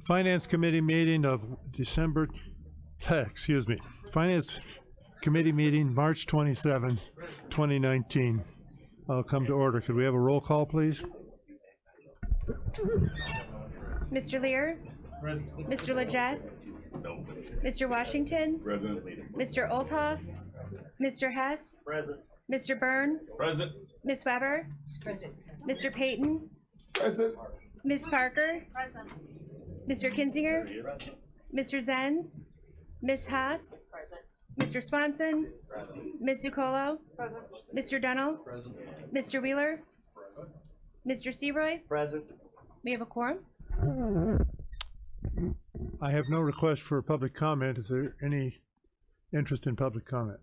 Finance Committee meeting of December, excuse me, Finance Committee meeting March 27, 2019. I'll come to order. Could we have a roll call, please? Mr. Lear? Mr. Legesse? Mr. Washington? Present. Mr. Olthoff? Mr. Hess? Present. Mr. Byrne? Present. Ms. Weber? Present. Mr. Payton? Present. Ms. Parker? Present. Mr. Kinzinger? Mr. Zenz? Ms. Haas? Present. Mr. Swanson? Ms. Zucolo? Present. Mr. Dunnell? Mr. Wheeler? Mr. Seroy? Present. We have a quorum. I have no request for public comment. Is there any interest in public comment?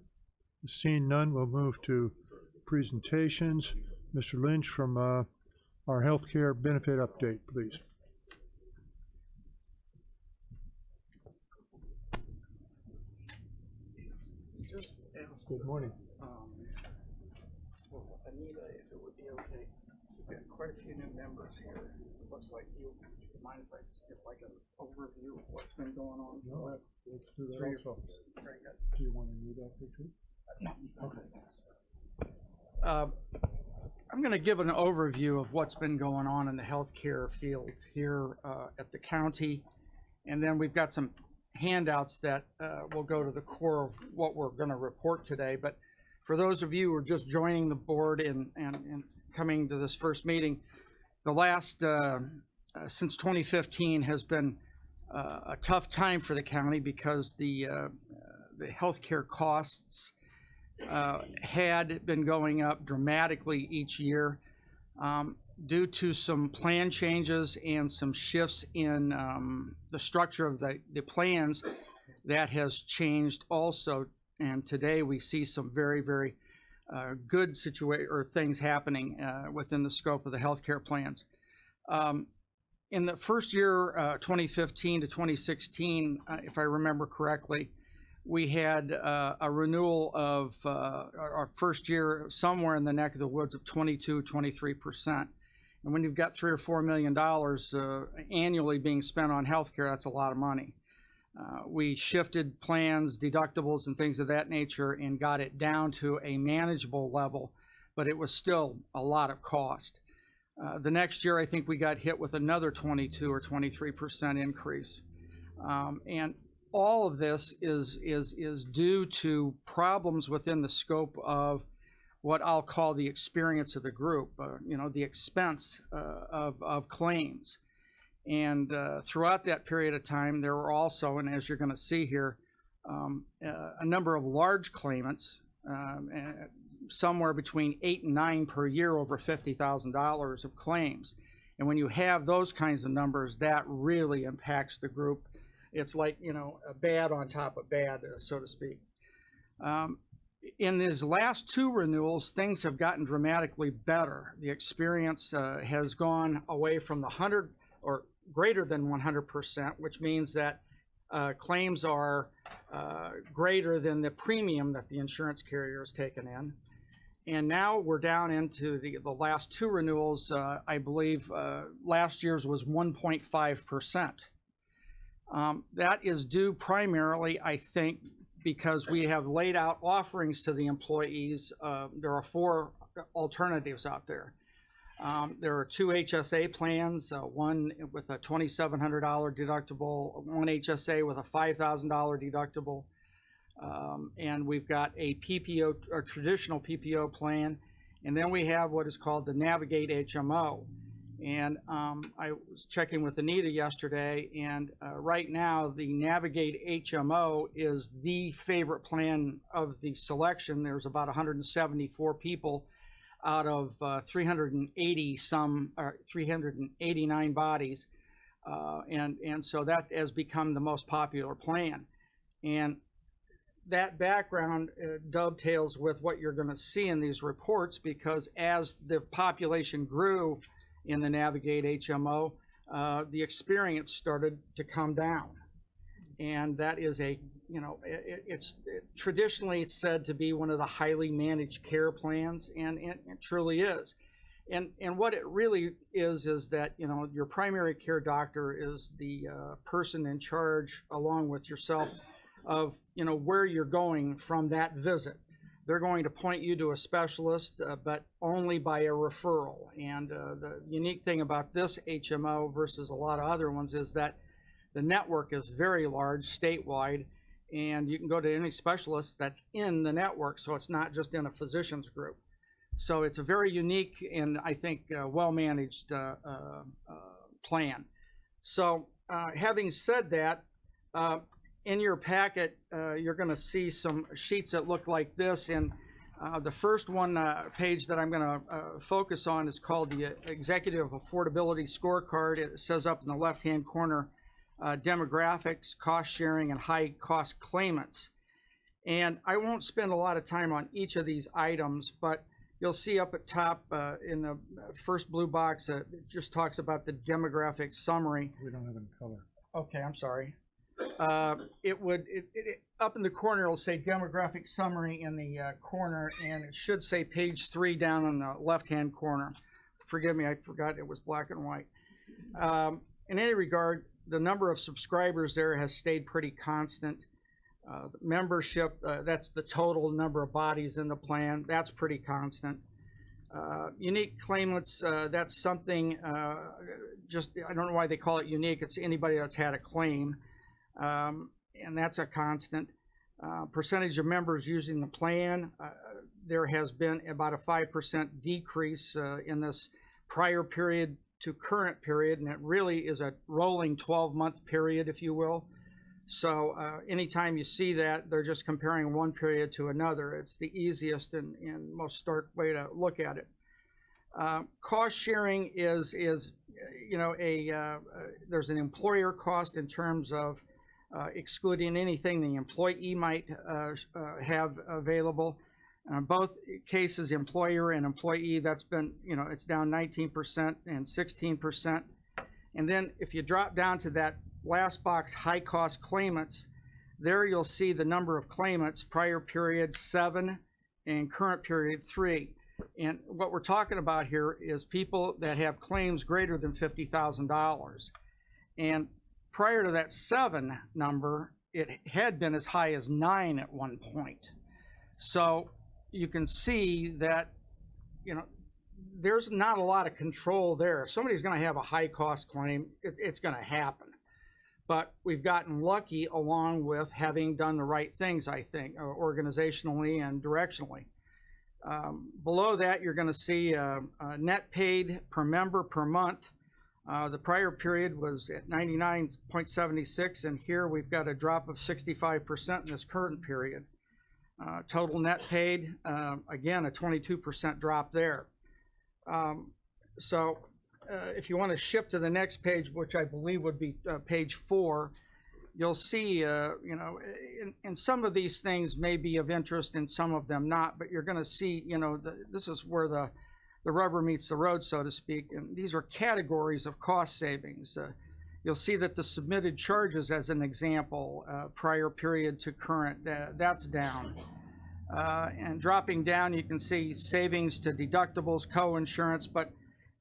Seeing none, we'll move to presentations. Mr. Lynch from our healthcare benefit update, please. Just ask Good morning. Anita if it would be okay. We've got quite a few new members here. It looks like you mind if I just give like an overview of what's been going on? No, let's do that Very also. Very good. Do you want to read that picture? No. Okay. I'm going to give an overview of what's been going on in the healthcare field here at the county, and then we've got some handouts that will go to the core of what we're going to report today. But for those of you who are just joining the board and coming to this first meeting, the last since 2015 has been a tough time for the county because the healthcare costs had been going up dramatically each year due to some plan changes and some shifts in the structure of the plans. That has changed also, and today we see some very, very good things happening within the scope of the healthcare plans. In the first year, 2015 to 2016, if I remember correctly, we had a renewal of our first year somewhere in the neck of the woods of 22-23%. And when you've got $3 or $4 million annually being spent on healthcare, that's a lot of money. We shifted plans, deductibles, and things of that nature and got it down to a manageable level, but it was still a lot of cost. The next year, I think we got hit with another 22 or 23% increase. And all of this is due to problems within the scope of what I'll call the experience of the group, the expense of claims. And throughout that period of time, there were also, and as you're going to see here, a number of large claimants, somewhere between 8 and 9 per year, over $50,000 of claims. And when you have those kinds of numbers, that really impacts the group. It's like, a bad on top of bad, so to speak. In these last 2 renewals, things have gotten dramatically better. The experience has gone away from the 100 or greater than 100%, which means that claims are greater than the premium that the insurance carrier has taken in. And now we're down into the last 2 renewals. I believe last year's was 1.5%. That is due primarily, I think, because we have laid out offerings to the employees. There are 4 alternatives out there. There are 2 HSA plans, one with a $2,700 deductible, one HSA with a $5,000 deductible, and we've got a PPO, or traditional PPO plan, and then we have what is called the Navigate HMO. And I was checking with Anita yesterday, and right now the Navigate HMO is the favorite plan of the selection. There's about 174 people out of 389 bodies, and so that has become the most popular plan. And that background dovetails with what you're going to see in these reports, because as the population grew in the Navigate HMO, the experience started to come down. And that is traditionally it's said to be one of the highly managed care plans, and it truly is. And what it really is that, you know, your primary care doctor is the person in charge, along with yourself, of, you know, where you're going from that visit. They're going to point you to a specialist, but only by a referral. And the unique thing about this HMO versus a lot of other ones is that the network is very large, statewide, and you can go to any specialist that's in the network, so it's not just in a physician's group. So it's a very unique and, I think, well-managed plan. So having said that, in your packet, you're going to see some sheets that look like this. And the first one page that I'm going to focus on is called the Executive Affordability Scorecard. It says up in the left-hand corner, demographics, cost sharing, and high-cost claimants. And I won't spend a lot of time on each of these items, but you'll see up at top in the first blue box, it just talks about the demographic summary. We don't have it in color. Okay, I'm sorry. Up in the corner, it'll say demographic summary in the corner, and it should say page 3 down in the left-hand corner. Forgive me, I forgot it was black and white. In any regard, the number of subscribers there has stayed pretty constant. The membership, that's the total number of bodies in the plan, that's pretty constant. Unique claimants, that's something, just, I don't know why they call it unique, it's anybody that's had a claim. And that's a constant. Percentage of members using the plan, there has been about a 5% decrease in this prior period to current period, and it really is a rolling 12-month period, if you will. So anytime you see that, they're just comparing one period to another. It's the easiest and most stark way to look at it. Cost sharing is you know, there's an employer cost in terms of excluding anything the employee might have available. Both cases, employer and employee, that's been, you know, it's down 19% and 16%. And then if you drop down to that last box, high cost claimants, there you'll see the number of claimants, prior period 7 and current period 3. And what we're talking about here is people that have claims greater than $50,000. And prior to that 7 number, it had been as high as 9 at one point. So you can see that, you know, there's not a lot of control there. If somebody's going to have a high cost claim, it's going to happen. But we've gotten lucky along with having done the right things, I think, organizationally and directionally. Below that, you're going to see net paid per member per month. The prior period was at 99.76, and here we've got a drop of 65% in this current period. Total net paid, again, a 22% drop there. So if you want to shift to the next page, which I believe would be page 4, you'll see, you know, in some of these things may be of interest and some of them not, but you're going to see, you know, this is where the rubber meets the road, so to speak, and these are categories of cost savings. You'll see that the submitted charges, as an example, prior period to current, that's down. And dropping down, you can see savings to deductibles, co-insurance, but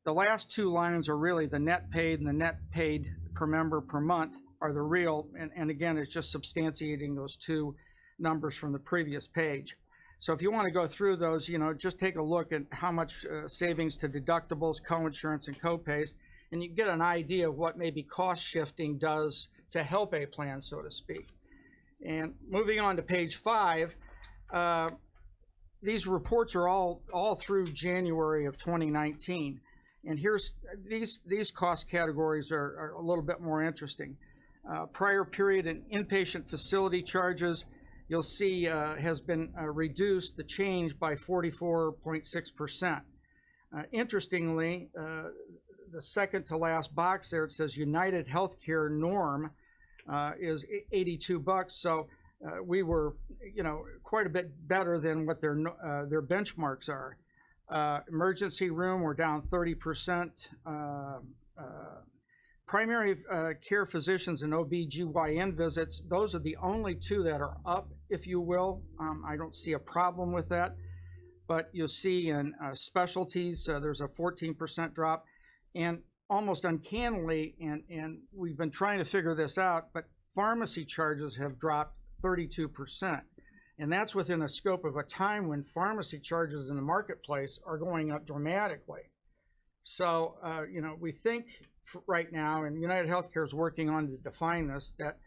the last 2 lines are really the net paid and the net paid per member per month are the real, and again, it's just substantiating those 2 numbers from the previous page. So if you want to go through those, you know, just take a look at how much savings to deductibles, co-insurance, and co-pays, and you get an idea of what maybe cost shifting does to help a plan, so to speak. And moving on to page 5, these reports are all through January of 2019. And here's these cost categories are a little bit more interesting. Prior period and inpatient facility charges, you'll see has been reduced, the change, by 44.6%. Interestingly, the second to last box there, it says United Healthcare norm is $82. So we were, you know, quite a bit better than what their benchmarks are. Emergency room, we're down 30%. Primary care physicians and OB/GYN visits, those are the only 2 that are up, if you will. I don't see a problem with that. but you'll see in specialties, there's a 14% drop, and almost uncannily, and we've been trying to figure this out, but pharmacy charges have dropped 32. And that's within a scope of a time when pharmacy charges in the marketplace are going up dramatically. So, we think right now, and United Healthcare is working on to define this, that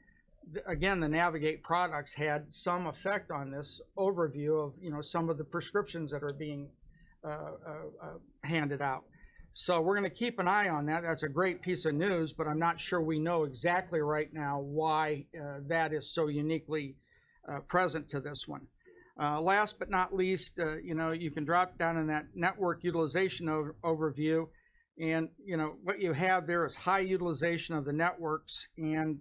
again, the Navigate products had some effect on this overview of, some of the prescriptions that are being handed out. So we're going to keep an eye on that. That's a great piece of news, but I'm not sure we know exactly right now why that is so uniquely present to this one. Last but not least, you can drop down in that network utilization overview, and what you have there is high utilization of the networks. And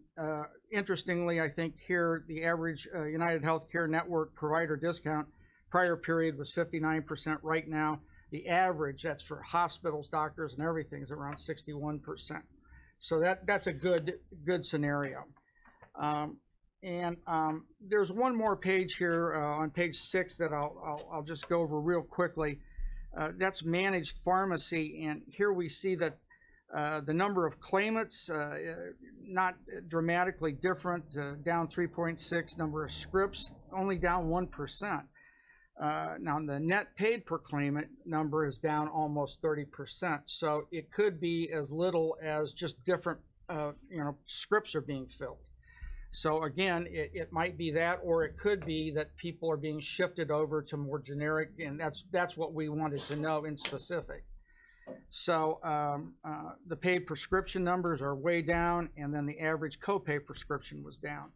interestingly, I think here the average United Healthcare network provider discount prior period was 59%. Right now, the average, that's for hospitals, doctors, and everything, is around 61%. So that's a good scenario. There's one more page here on page 6 that I'll just go over real quickly. That's managed pharmacy, and here we see that the number of claimants not dramatically different, down 3.6. Number of scripts only down 1%. Now the net paid per claimant number is down almost 30%. So it could be as little as just different scripts are being filled. So again, it might be that, or it could be that people are being shifted over to more generic, and that's what we wanted to know in specific. So the paid prescription numbers are way down, and then the average copay prescription was down.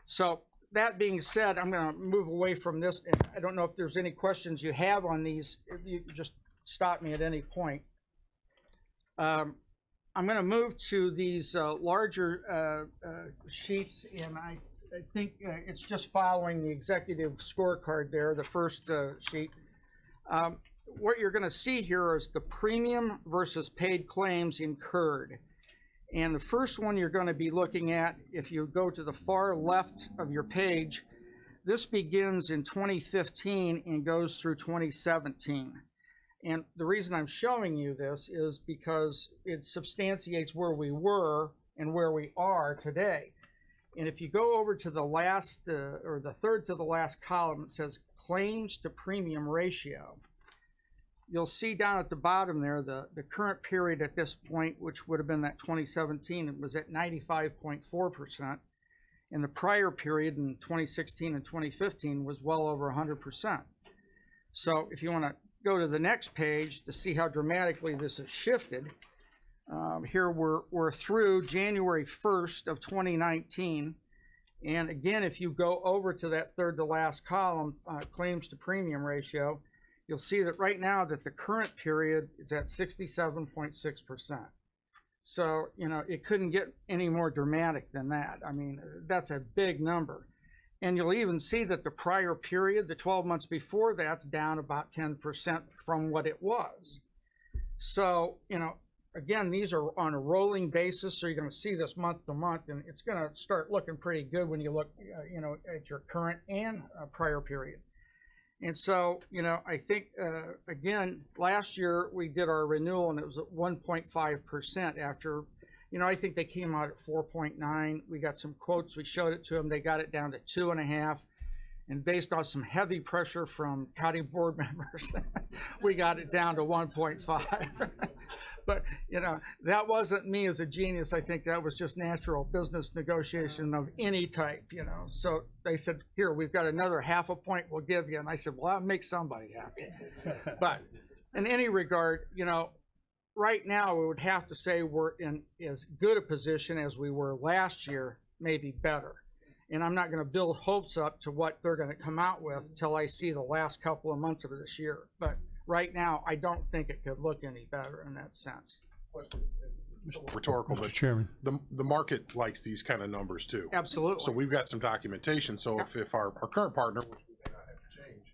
So that being said, I'm going to move away from this, and I don't know if there's any questions you have on these. If you just stop me at any point. I'm going to move to these larger sheets, and I think it's just following the executive scorecard there, the first sheet. What you're going to see here is the premium versus paid claims incurred. And the first one you're going to be looking at, if you go to the far left of your page, this begins in 2015 and goes through 2017. And the reason I'm showing you this is because it substantiates where we were and where we are today. And if you go over to the last, or the third to the last column, it says claims to premium ratio. You'll see down at the bottom there, the current period at this point, which would have been that 2017, it was at 95.4%. And the prior period in 2016 and 2015 was well over 100%. So if you want to go to the next page to see how dramatically this has shifted. Here we're through January 1st of 2019. And again, if you go over to that third to last column, claims to premium ratio, you'll see that right now that the current period is at 67.6%. So, it couldn't get any more dramatic than that. I mean, that's a big number. And you'll even see that the prior period, the 12 months before, that's down about 10% from what it was. So, again, these are on a rolling basis, so you're going to see this month to month, and it's going to start looking pretty good when you look, at your current and prior period. And so, I think, again, last year we did our renewal, and it was at 1.5% after. I think they came out at 4.9. We got some quotes. We showed it to them. They got it down to 2.5. And based on some heavy pressure from county board members, we got it down to 1.5. But, that wasn't me as a genius. I think that was just natural business negotiation of any type, So they said, here, we've got another 0.5 point we'll give you. And I said, well, I'll make somebody happy. But in any regard, right now, we would have to say we're in as good a position as we were last year, maybe better. And I'm not going to build hopes up to what they're going to come out with until I see the last couple of months of this year. But right now, I don't think it could look any better in that sense. Question, rhetorical, Mr. but Chairman. the market likes these kind of numbers too. Absolutely. So we've got some documentation. So Yeah. if our current partner, which we may not have to change,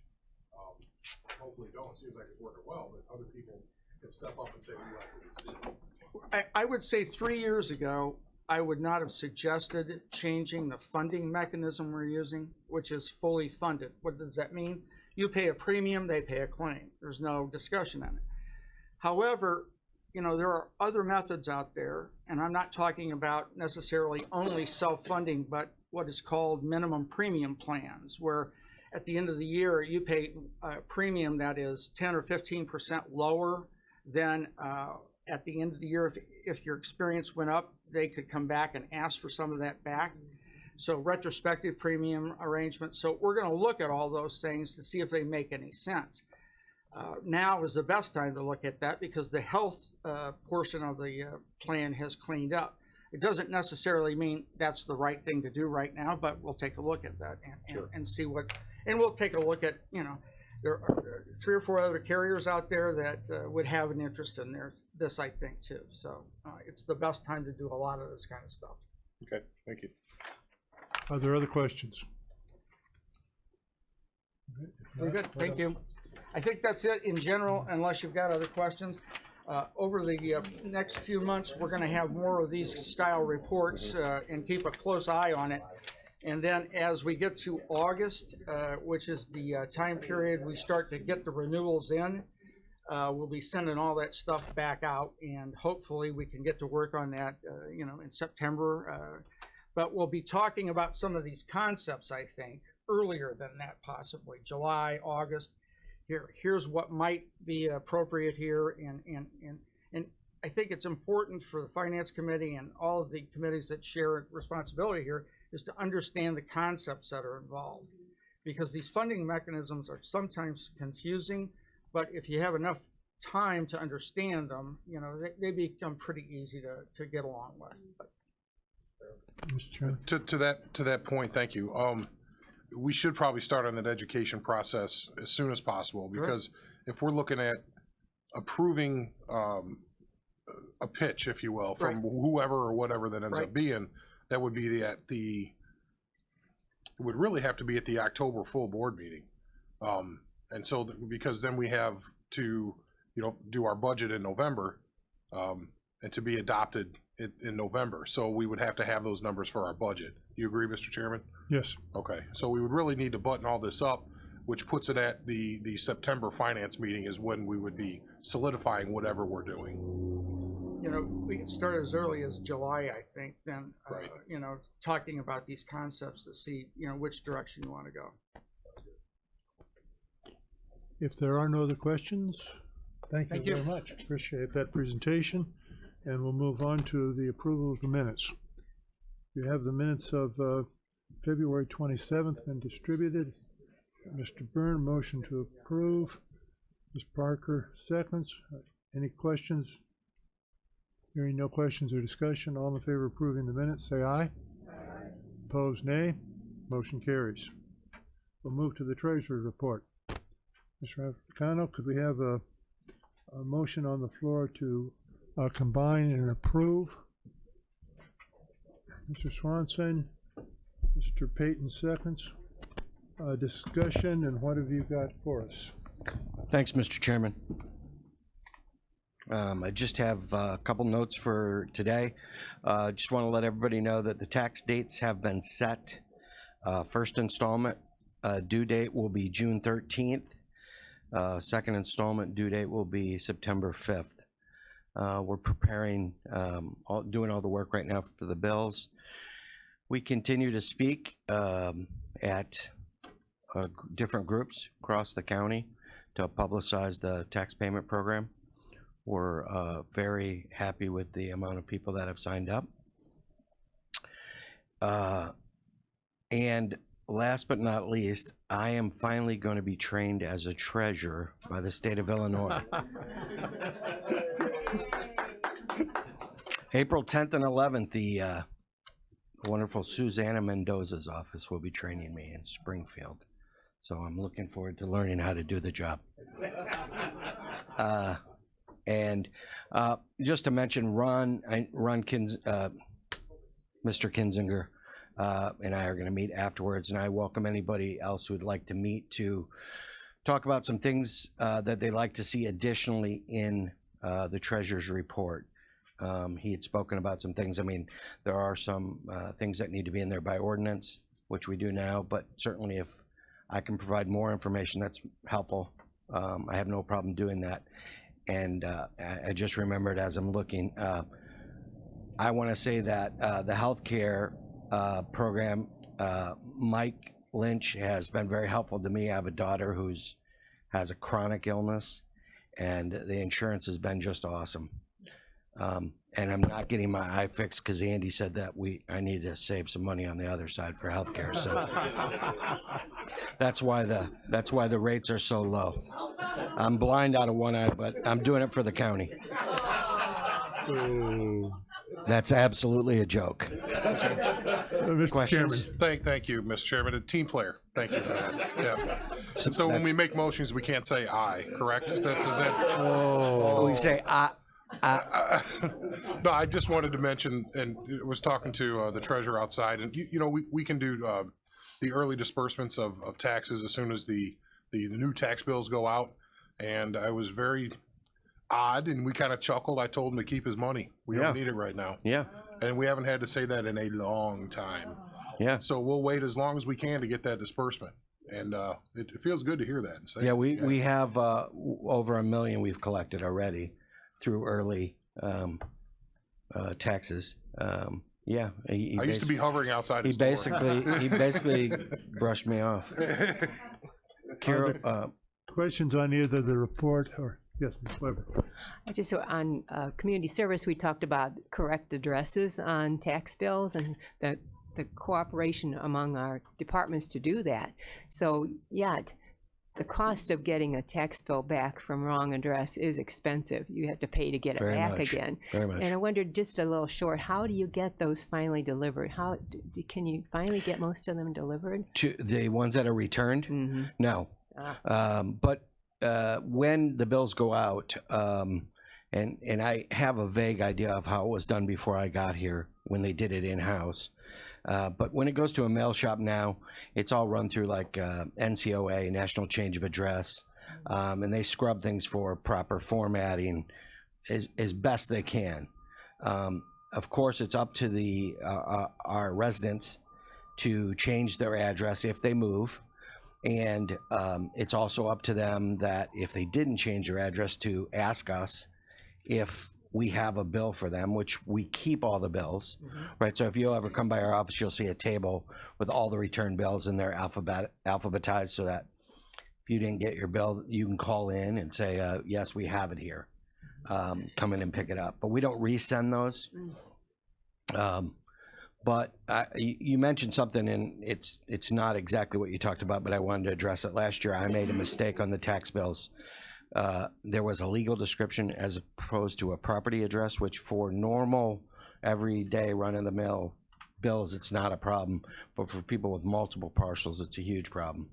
hopefully don't, it seems like it's working well, but other people can step up and say, we like what we see. I would say 3 years ago, I would not have suggested changing the funding mechanism we're using, which is fully funded. What does that mean? You pay a premium, they pay a claim. There's no discussion on it. However, you know, there are other methods out there, and I'm not talking about necessarily only self-funding, but what is called minimum premium plans, where at the end of the year, you pay a premium that is 10 or 15% lower than at the end of the year. If your experience went up, they could come back and ask for some of that back. So retrospective premium arrangements. So we're going to look at all those things to see if they make any sense. Now is the best time to look at that because the health portion of the plan has cleaned up. It doesn't necessarily mean that's the right thing to do right now, but we'll take a look at that and see what, and we'll take a look at, you know, there are 3 or 4 other carriers out there that would have an interest in this, I think, too. So it's the best time to do a lot of this kind of stuff. Okay, thank you. Are there other questions? Very good, thank you. I think that's it in general, unless you've got other questions. Over the next few months, we're going to have more of these style reports and keep a close eye on it. And then as we get to August, which is the time period we start to get the renewals in, we'll be sending all that stuff back out, and hopefully we can get to work on that, you know, in September. But we'll be talking about some of these concepts, I think, earlier than that, possibly July, August. Here's what might be appropriate here, and I think it's important for the Finance Committee and all of the committees that share responsibility here is to understand the concepts that are involved, because these funding mechanisms are sometimes confusing, but if you have enough time to understand them, you know, they become pretty easy to get along with. But, Mr. Chairman? To that point, thank you. We should probably start on that education process as soon as possible, because if we're looking at approving a pitch, if you will, from whoever or whatever that ends up being, that would be it would really have to be at the October full board meeting. And so because then we have to, you know, do our budget in November, and to be adopted in November. So we would have to have those numbers for our budget. You agree, Mr. Chairman? Yes. Okay, so we would really need to button all this up, which puts it at the September finance meeting is when we would be solidifying whatever we're doing. you know, we can start as early as July, I think, then, you know, talking about these concepts to see, you know, which direction you want to go. If there are no other questions, thank you Thank you. very much. Appreciate that presentation. And we'll move on to the approval of the minutes. You have the minutes of February 27th been distributed. Mr. Byrne, motion to approve. Ms. Parker, seconds. Any questions? Hearing no questions or discussion, all in favor of approving the minutes, say aye. Aye. Opposed, nay. Motion carries. We'll move to the treasurer's report. Mr. Africano, could we have a motion on the floor to combine and approve? Mr. Swanson, Mr. Payton seconds. Discussion, and what have you got for us? Thanks, Mr. Chairman. I just have a couple notes for today. Just want to let everybody know that the tax dates have been set. First installment due date will be June 13th. Second installment due date will be September 5th. We're preparing, doing all the work right now for the bills. We continue to speak at different groups across the county to publicize the tax payment program. We're very happy with the amount of people that have signed up. And last but not least, I am finally going to be trained as a treasurer by the state of Illinois. April 10th and 11th, the wonderful Susanna Mendoza's office will be training me in Springfield. So I'm looking forward to learning how to do the job. And just to mention, Mr. Kinzinger and I are going to meet afterwards, and I welcome anybody else who would like to meet to talk about some things that they'd like to see additionally in the treasurer's report. He had spoken about some things. I mean, there are some things that need to be in there by ordinance, which we do now, but certainly if I can provide more information that's helpful. I have no problem doing that. And I just remembered as I'm looking, I want to say that the healthcare program, Mike Lynch has been very helpful to me. I have a daughter who's has a chronic illness, and the insurance has been just awesome. And I'm not getting my eye fixed because Andy said that I need to save some money on the other side for healthcare. So that's why the rates are so low. I'm blind out of one eye, but I'm doing it for the county. That's absolutely a joke. Mr. Questions? Chairman, Thank you, Mr. Chairman. A team player. Thank you for that. Yeah. And so when we make motions, we can't say aye, correct? Is that? We say, No, I just wanted to mention, and I was talking to the treasurer outside, and we can do the early disbursements of taxes as soon as the new tax bills go out. And I was very odd, and we kind of chuckled. I told him to keep his money. We Yeah. don't need it right now. yeah, And we haven't had to say that in a long time. yeah. So we'll wait as long as we can to get that disbursement. And it feels good to hear that. And say Yeah, it. we have over $1 million we've collected already through early taxes. Yeah, he I used to be hovering outside he his door. basically brushed me off. Kira, questions on either the report or, yes, Ms. Weber. Just so on community service, we talked about correct addresses on tax bills and the cooperation among our departments to do that. So yet, the cost of getting a tax bill back from wrong address is expensive. You have to pay to get it Very back much. again. very much. And I wondered, just a little short, how do you get those finally delivered? How can you finally get most of them delivered? To the ones that are returned, Mm-hmm. no. But when the bills go out, and I have a vague idea of how it was done before I got here when they did it in-house. But when it goes to a mail shop now, it's all run through like NCOA, National Change of Address, and they scrub things for proper formatting as best they can. Of course, it's up to our residents to change their address if they move. And it's also up to them that if they didn't change their address to ask us if we have a bill for them, which we keep all the bills, right? So if you ever come by our office, you'll see a table with all the return bills and they're alphabetized so that if you didn't get your bill, you can call in and say, yes, we have it here. Come in and pick it up. But we don't resend those. But you mentioned something, and it's not exactly what you talked about, but I wanted to address it. Last year, I made a mistake on the tax bills. There was a legal description as opposed to a property address, which for normal, everyday run-of-the-mill bills, it's not a problem. But for people with multiple parcels, it's a huge problem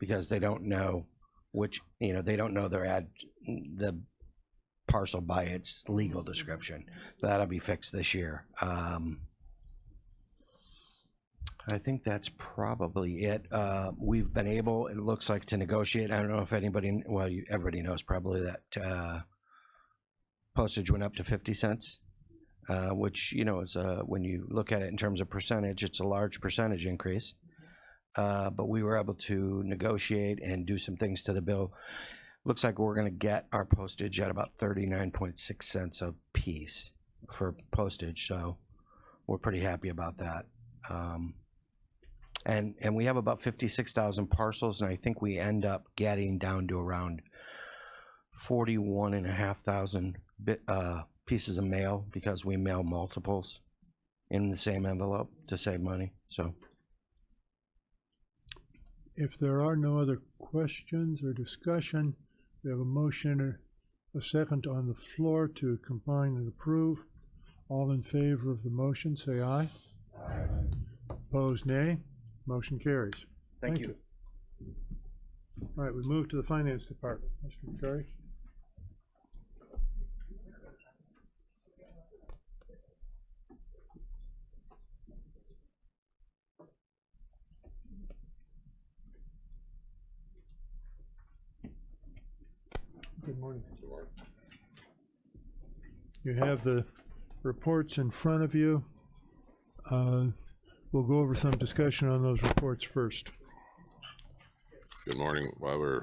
because they don't know they don't know the parcel by its legal description. That'll be fixed this year. I think that's probably it. We've been able, it looks like, to negotiate. I don't know if anybody, everybody knows probably that postage went up to 50 cents, which, is when you look at it in terms of percentage, it's a large percentage increase. But we were able to negotiate and do some things to the bill. Looks like we're going to get our postage at about 39.6 cents a piece for postage, so we're pretty happy about that. And we have about 56,000 parcels, and I think we end up getting down to around 41,500 pieces of mail because we mail multiples in the same envelope to save money. So, If there are no other questions or discussion, we have a motion and a second on the floor to combine and approve. All in favor of the motion, say aye. Opposed, nay. Motion carries. thank you. All right, we move to the Finance Department. Mr. McCurry. Good morning. You have the reports in front of you. We'll go over some discussion on those reports first. Good morning. While we're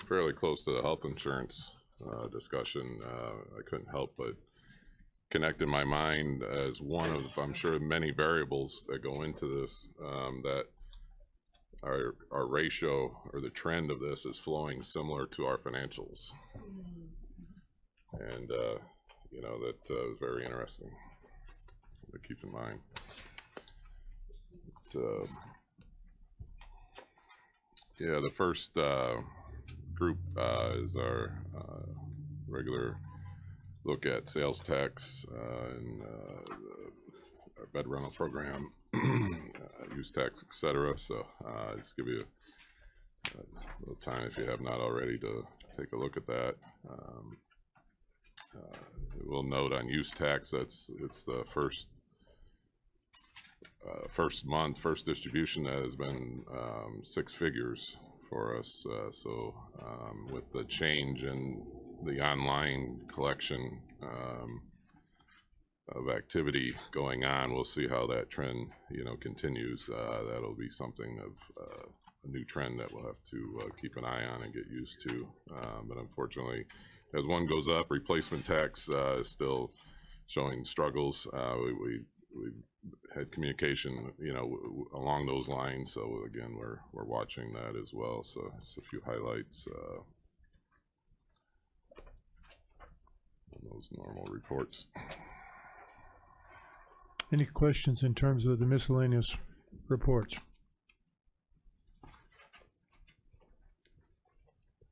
fairly close to the health insurance discussion, I couldn't help but connect in my mind as one of, I'm sure, many variables that go into this, that our ratio or the trend of this is flowing similar to our financials. And, you know, that is very interesting to keep in mind. Yeah, the first group is our regular look at sales tax and our bed rental program, use tax, etc. So just give you a little time, if you have not already, to take a look at that. We'll note on use tax, it's the first distribution that has been 6 figures for us. So with the change in the online collection of activity going on, we'll see how that trend, you know, continues. That'll be something of a new trend that we'll have to keep an eye on and get used to. But unfortunately, as one goes up, replacement tax is still showing struggles. We had communication, you know, along those lines. So again, we're watching that as well. So just a few highlights on those normal reports. Any questions in terms of the miscellaneous reports?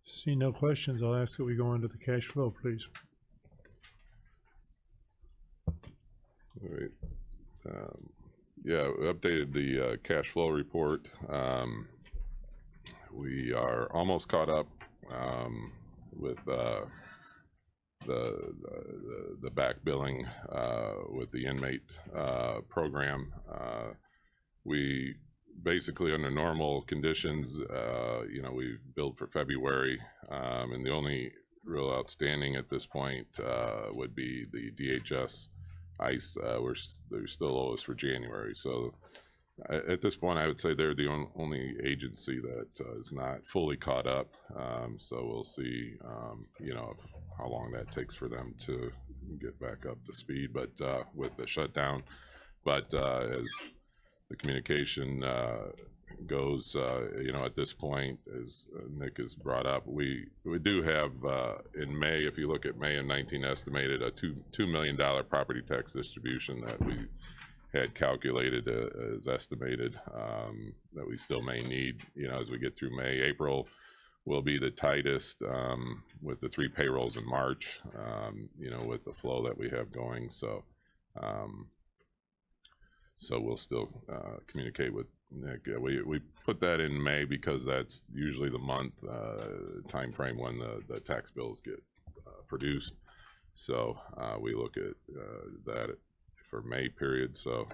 See no questions, I'll ask that we go into the cash flow, please. All right. Yeah, we updated the cash flow report. We are almost caught up with the back billing with the inmate program. We basically, under normal conditions, you know, we billed for February, and the only real outstanding at this point would be the DHS ICE. They still owe us for January. So at this point, I would say they're the only agency that is not fully caught up. So we'll see, you know, how long that takes for them to get back up to speed. But with the shutdown, but as the communication goes, you know, at this point, as Nick has brought up, we do have in May, if you look at May of 19, estimated a $2 million property tax distribution that we had calculated as estimated, that we still may need, you know, as we get through May. April will be the tightest with the 3 payrolls in March, you know, with the flow that we have going. So so we'll still communicate with Nick. We put that in May because that's usually the month time frame when the tax bills get produced. So we look at that for May period. So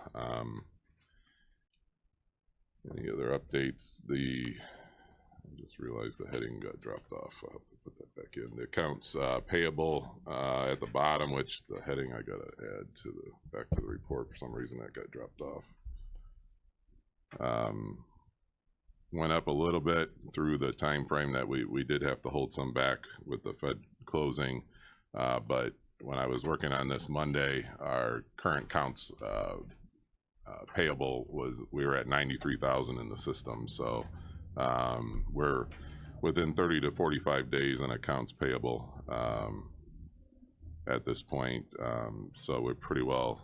any other updates? I just realized the heading got dropped off. I'll have to put that back in. The accounts payable at the bottom, which the heading I gotta add to back to the report. For some reason that got dropped off. Went up a little bit through the time frame that we did have to hold some back with the Fed closing, but when I was working on this Monday, our current counts payable we were at 93,000 in the system. So we're within 30 to 45 days on accounts payable at this point. So we're pretty well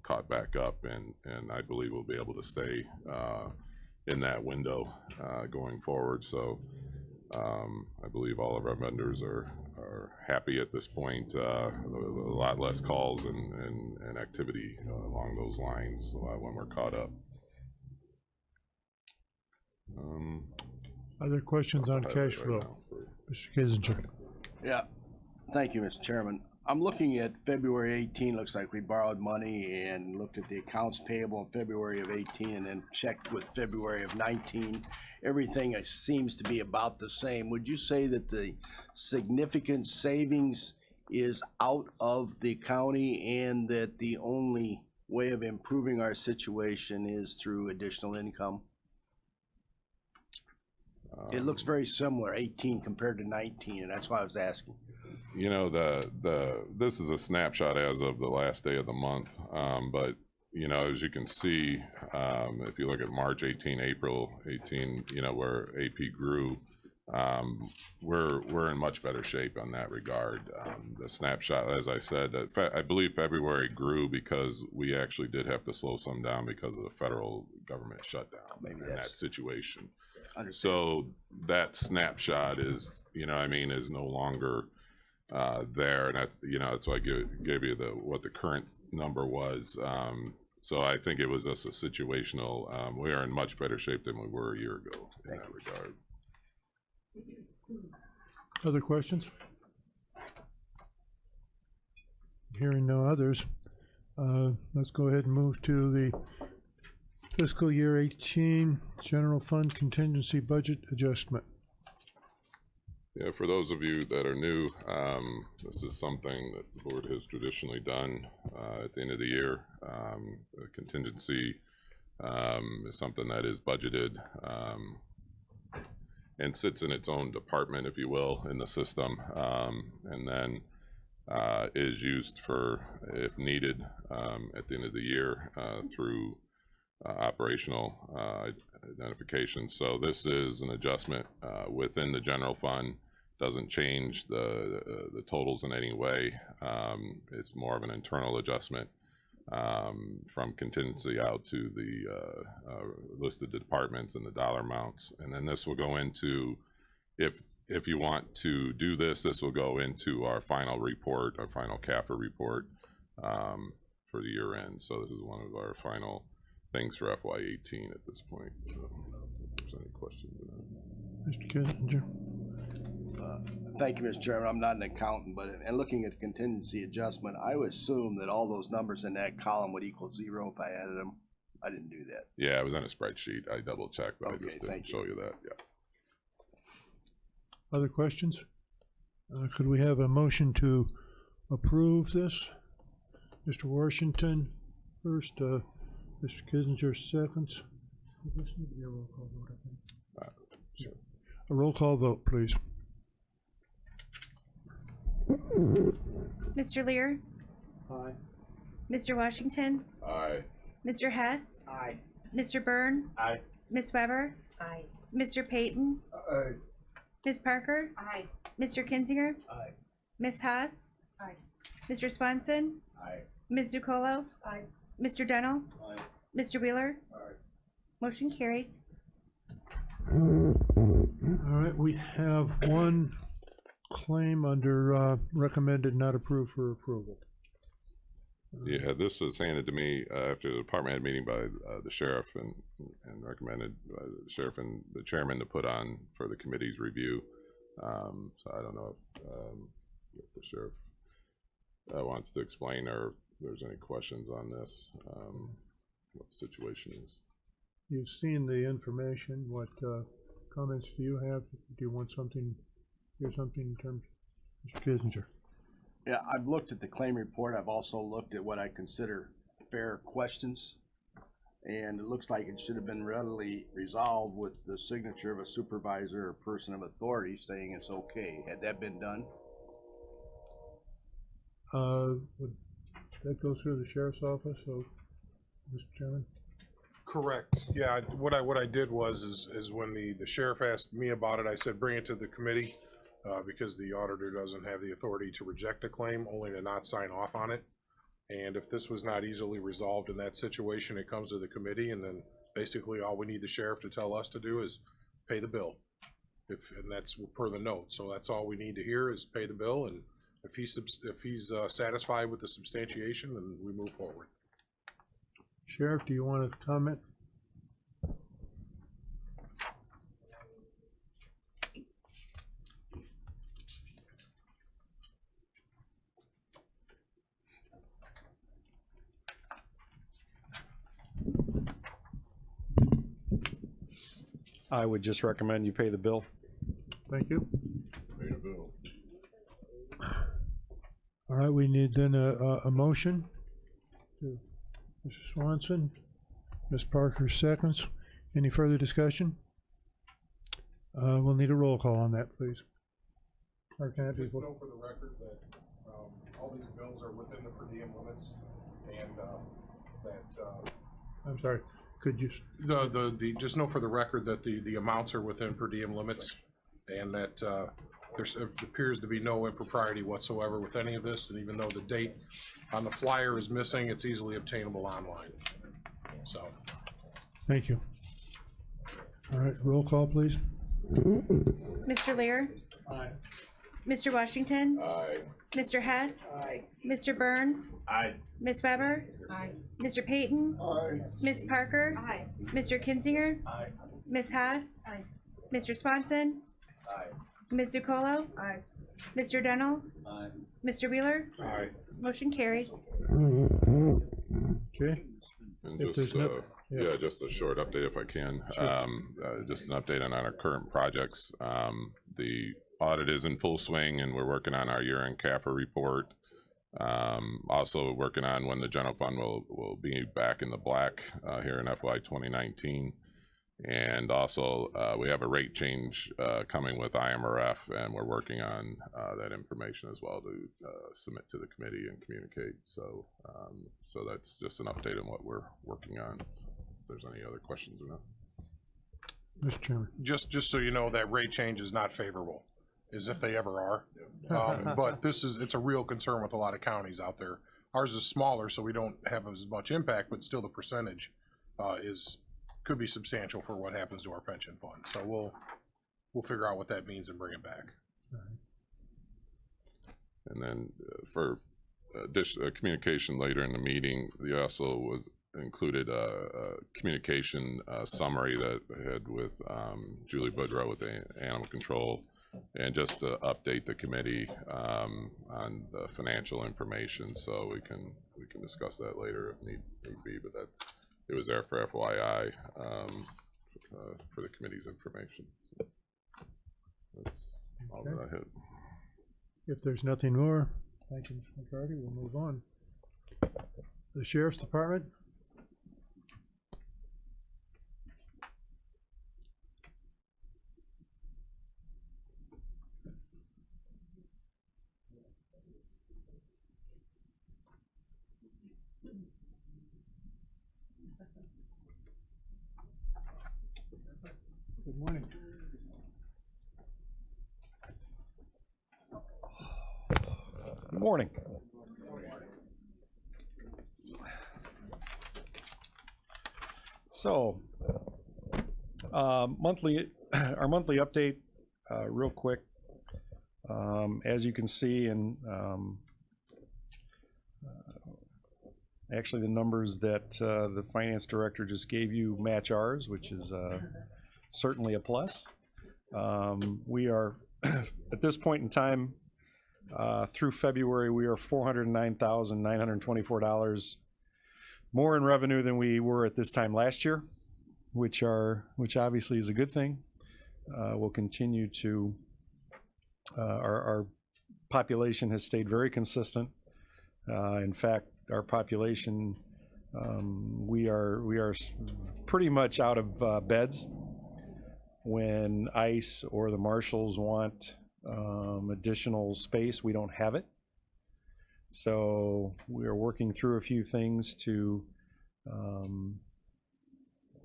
caught back up, and I believe we'll be able to stay in that window going forward. So I believe all of our vendors are happy at this point. A lot less calls and activity along those lines when we're caught up. Other questions on cash flow? Mr. Kissinger. Yeah, thank you, Mr. Chairman. I'm looking at February 18, looks like we borrowed money, and looked at the accounts payable in February of 18 and then checked with February of 19. Everything seems to be about the same. Would you say that the significant savings is out of the county and that the only way of improving our situation is through additional income? It looks very similar, 18 compared to 19, and that's why I was asking. You know, this is a snapshot as of the last day of the month, but you know, as you can see, if you look at March 18, April 18, you know, where AP grew, we're in much better shape on that regard. The snapshot, as I said, I believe February grew because we actually did have to slow some down because of the federal government shutdown Maybe in that's- that situation. Understand. So that snapshot is, you know, I mean, is no longer there, and you know, that's why I gave you what the current number was. So I think it was just a situational. We are in much better shape than we were a year ago in that regard. Other questions? Hearing no others, let's go ahead and move to the fiscal year 18 general fund contingency budget adjustment. Yeah, for those of you that are new, this is something that the board has traditionally done at the end of the year. A contingency is something that is budgeted and sits in its own department, if you will, in the system, and then is used for, if needed, at the end of the year through operational identification. So this is an adjustment within the general fund. Doesn't change the totals in any way. It's more of an internal adjustment from contingency out to the listed departments and the dollar amounts. And then this will go into, if you want to do this, this will go into our final report, our final CAFR report for the year end. So this is one of our final things for FY18 at this point. So if there's any questions. Mr. Kissinger? Thank you, Mr. Chairman. I'm not an accountant, but in looking at contingency adjustment, I would assume that all those numbers in that column would equal 0 if I added them. I didn't do that. Yeah, it was on a spreadsheet. I double checked, but I Okay, just didn't thank you. show you that. Yeah. Other questions? Could we have a motion to approve this? Mr. Washington first, Mr. Kissinger seconds. This need to be a roll call vote, I think. Sure. A roll call vote, please. Mr. Lear? Aye. Mr. Washington? Aye. Mr. Hess? Aye. Mr. Byrne? Aye. Ms. Weber? Aye. Mr. Payton? Aye. Ms. Parker? Aye. Mr. Kinzinger? Aye. Ms. Haas? Aye. Mr. Swanson? Aye. Ms. Zucolo? Aye. Mr. Dennell? Aye. Mr. Wheeler? Aye. Motion carries. All right, we have one claim under recommended not approved for approval. Yeah, this was handed to me after the department head meeting by the sheriff and recommended by the sheriff and the chairman to put on for the committee's review. So I don't know if the sheriff wants to explain or if there's any questions on this, what the situation is. You've seen the information. What comments do you have? Do you want something, hear something in terms, Mr. Kissinger? Yeah, I've looked at the claim report. I've also looked at what I consider fair questions. And it looks like it should have been readily resolved with the signature of a supervisor or person of authority saying it's okay. Had that been done? Would that go through the sheriff's office, so, Mr. Chairman? Correct. Yeah, what I did was is when the sheriff asked me about it, I said, bring it to the committee, because the auditor doesn't have the authority to reject a claim, only to not sign off on it. And if this was not easily resolved in that situation, it comes to the committee, and then basically all we need the sheriff to tell us to do is pay the bill. And that's per the note. So that's all we need to hear is pay the bill, and if he's satisfied with the substantiation, then we move forward. Sheriff, do you want to comment? I would just recommend you pay the bill. Thank you. Pay the bill. All right, we need then a motion. To Mr. Swanson, Ms. Parker seconds. Any further discussion? We'll need a roll call on that, please. Or can it be? Just know for the record that, all these bills are within the per diem limits, and, I'm sorry, could you, just know for the record that the amounts are within per diem limits, and that, there appears to be no impropriety whatsoever with any of this, and even though the date on the flyer is missing, it's easily obtainable online, so. thank you. All right, roll call, please. Mr. Lear? Aye. Mr. Washington? Aye. Mr. Hess? Mr. Byrne? Aye. Ms. Weber? Mr. Payton? Ms. Parker? Mr. Kinzinger? Ms. Haas? Mr. Swanson? Ms. Zucolo? Mr. Dennell? Mr. Wheeler? Aye. Motion carries. Okay, And If just, there's no- yeah. yeah, just a short update if I can. Just an update on our current projects. The audit is in full swing and we're working on our year-end CAFR report. Also working on when the general fund will be back in the black here in FY 2019. And also we have a rate change coming with IMRF, and we're working on that information as well to submit to the committee and communicate. So so that's just an update on what we're working on. If there's any other questions or not. Mr. Chairman. Just so you know, that rate change is not favorable, as if they ever are. But it's a real concern with a lot of counties out there. Ours is smaller, so we don't have as much impact, but still the percentage could be substantial for what happens to our pension fund. So we'll figure out what that means and bring it back. And then for communication later in the meeting, we also included a communication summary that I had with Julie Boudreau with the Animal Control, and just to update the committee on the financial information, so we can discuss that later if need be. But that it was there for FYI for the committee's information. So that's all that I had. If there's nothing more, thank you, Mr. McCarty, we'll move on. The Sheriff's Department? Good morning. Good morning. So, our monthly update, real quick. As you can see, and actually the numbers that the finance director just gave you match ours, which is certainly a plus. We are, at this point in time, through February, we are $409,924 more in revenue than we were at this time last year, which obviously is a good thing. We'll continue to, our population has stayed very consistent. In fact, our population, we are pretty much out of beds. When ICE or the marshals want additional space, we don't have it. So we are working through a few things to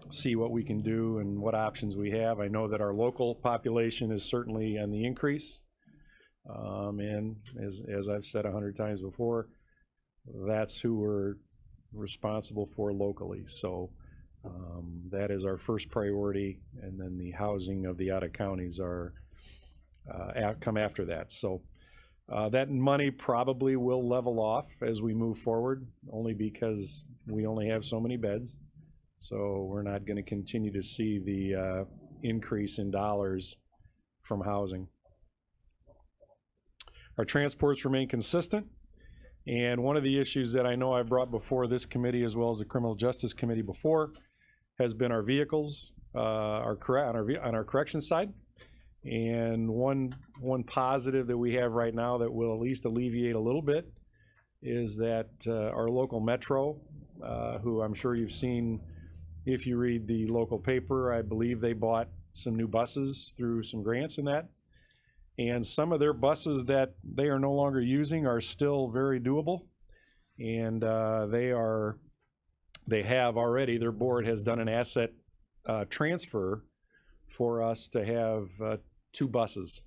see what we can do and what options we have. I know that our local population is certainly on the increase. And as I've said 100 times before, that's who we're responsible for locally. So that is our first priority, and then the housing of the out-of-counties are come after that. So that money probably will level off as we move forward, only because we only have so many beds. So we're not going to continue to see the increase in dollars from housing. Our transports remain consistent. And one of the issues that I know I brought before this committee, as well as the Criminal Justice Committee before, has been our vehicles, on our correction side. And one positive that we have right now that will at least alleviate a little bit is that our local Metro, who I'm sure you've seen if you read the local paper, I believe they bought some new buses through some grants in that. And some of their buses that they are no longer using are still very doable. And they have already, their board has done an asset transfer for us to have 2 buses.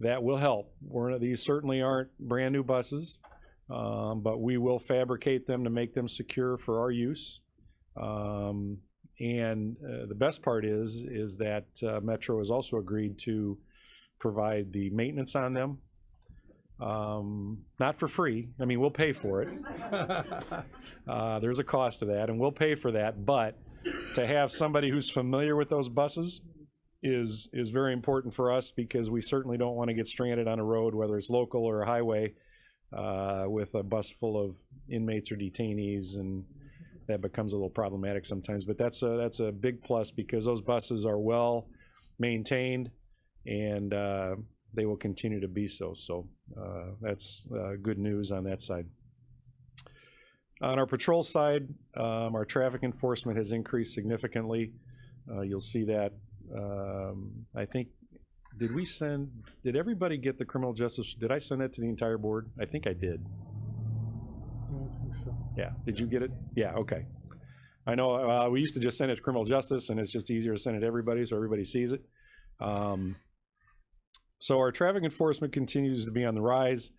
That will help. These certainly aren't brand new buses, but we will fabricate them to make them secure for our use. And the best part is that Metro has also agreed to provide the maintenance on them. Not for free. I mean, we'll pay for it. There's a cost to that, and we'll pay for that. But to have somebody who's familiar with those buses is very important for us, because we certainly don't want to get stranded on a road, whether it's local or a highway, with a bus full of inmates or detainees, and that becomes a little problematic sometimes. But that's a big plus, because those buses are well maintained, and they will continue to be so. So that's good news on that side. On our patrol side, our traffic enforcement has increased significantly. You'll see that. I think, did everybody get the criminal justice? Did I send that to the entire board? I think I did. I think so. Yeah, did you get it? Yeah, okay. I know we used to just send it to criminal justice, and it's just easier to send it to everybody so everybody sees it. So our traffic enforcement continues to be on the rise,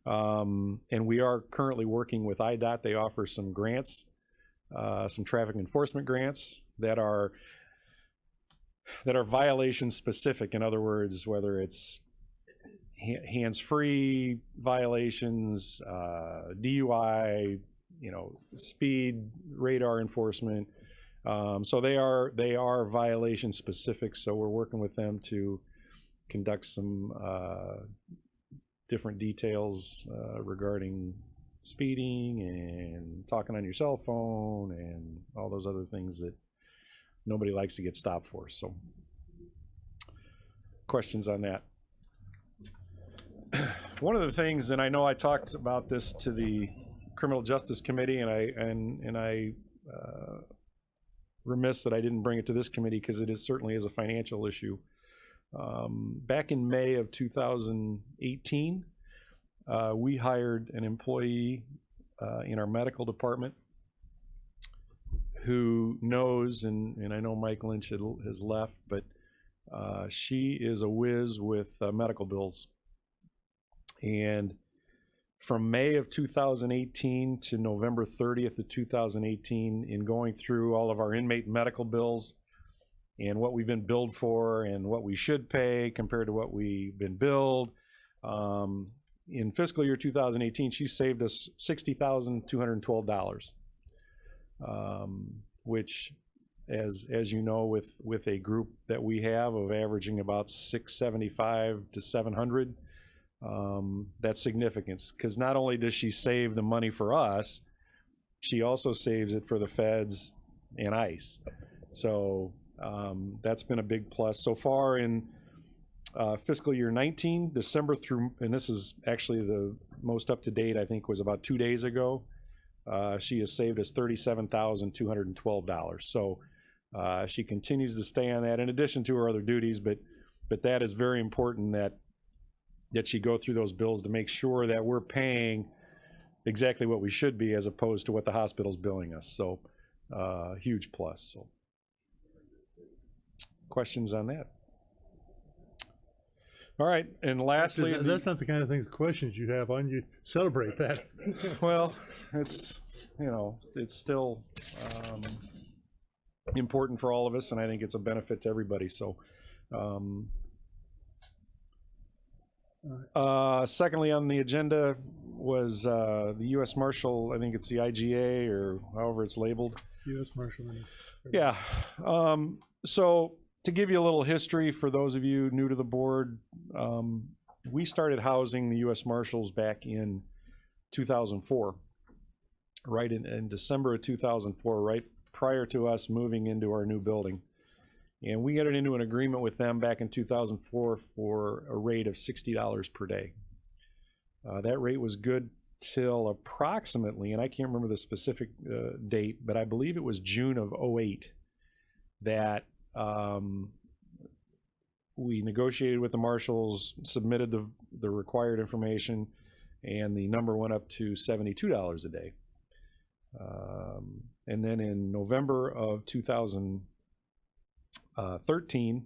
and we are currently working with IDOT. They offer some grants, some traffic enforcement grants that are violation specific. In other words, whether it's hands-free violations, DUI, speed radar enforcement. So they are violation specific. So we're working with them to conduct some different details regarding speeding and talking on your cell phone and all those other things that nobody likes to get stopped for. So questions on that? One of the things, and I know I talked about this to the Criminal Justice Committee, and I remiss that I didn't bring it to this committee, because it certainly is a financial issue. Back in May of 2018, we hired an employee in our medical department who knows, and I know Mike Lynch has left, but she is a whiz with medical bills. And from May of 2018 to November 30th of 2018, in going through all of our inmate medical bills and what we've been billed for and what we should pay compared to what we've been billed, in fiscal year 2018, she saved us $60,212, which, as you know, with a group that we have of averaging about 675 to 700, that's significant, because not only does she save the money for us, she also saves it for the feds and ICE. So that's been a big plus so far in fiscal year 19, December through, and this is actually the most up to date, I think was about 2 days ago. She has saved us $37,212. So she continues to stay on that in addition to her other duties, but that is very important that she go through those bills to make sure that we're paying exactly what we should be, as opposed to what the hospital's billing us. So huge plus. So questions on that? All right, and lastly, That's not the kind of things, questions you have on. You celebrate that. well, it's still important for all of us, and I think it's a benefit to everybody. So secondly on the agenda was the U.S. Marshal. I think it's the IGA, or however it's labeled. U.S. Marshal. Yeah. So to give you a little history for those of you new to the board, we started housing the U.S. Marshals back in 2004, right in December of 2004, right prior to us moving into our new building. And we entered into an agreement with them back in 2004 for a rate of $60 per day. That rate was good till approximately, and I can't remember the specific date, but I believe it was June of 08 that we negotiated with the marshals, submitted the required information, and the number went up to $72 a day. And then in November of 2013,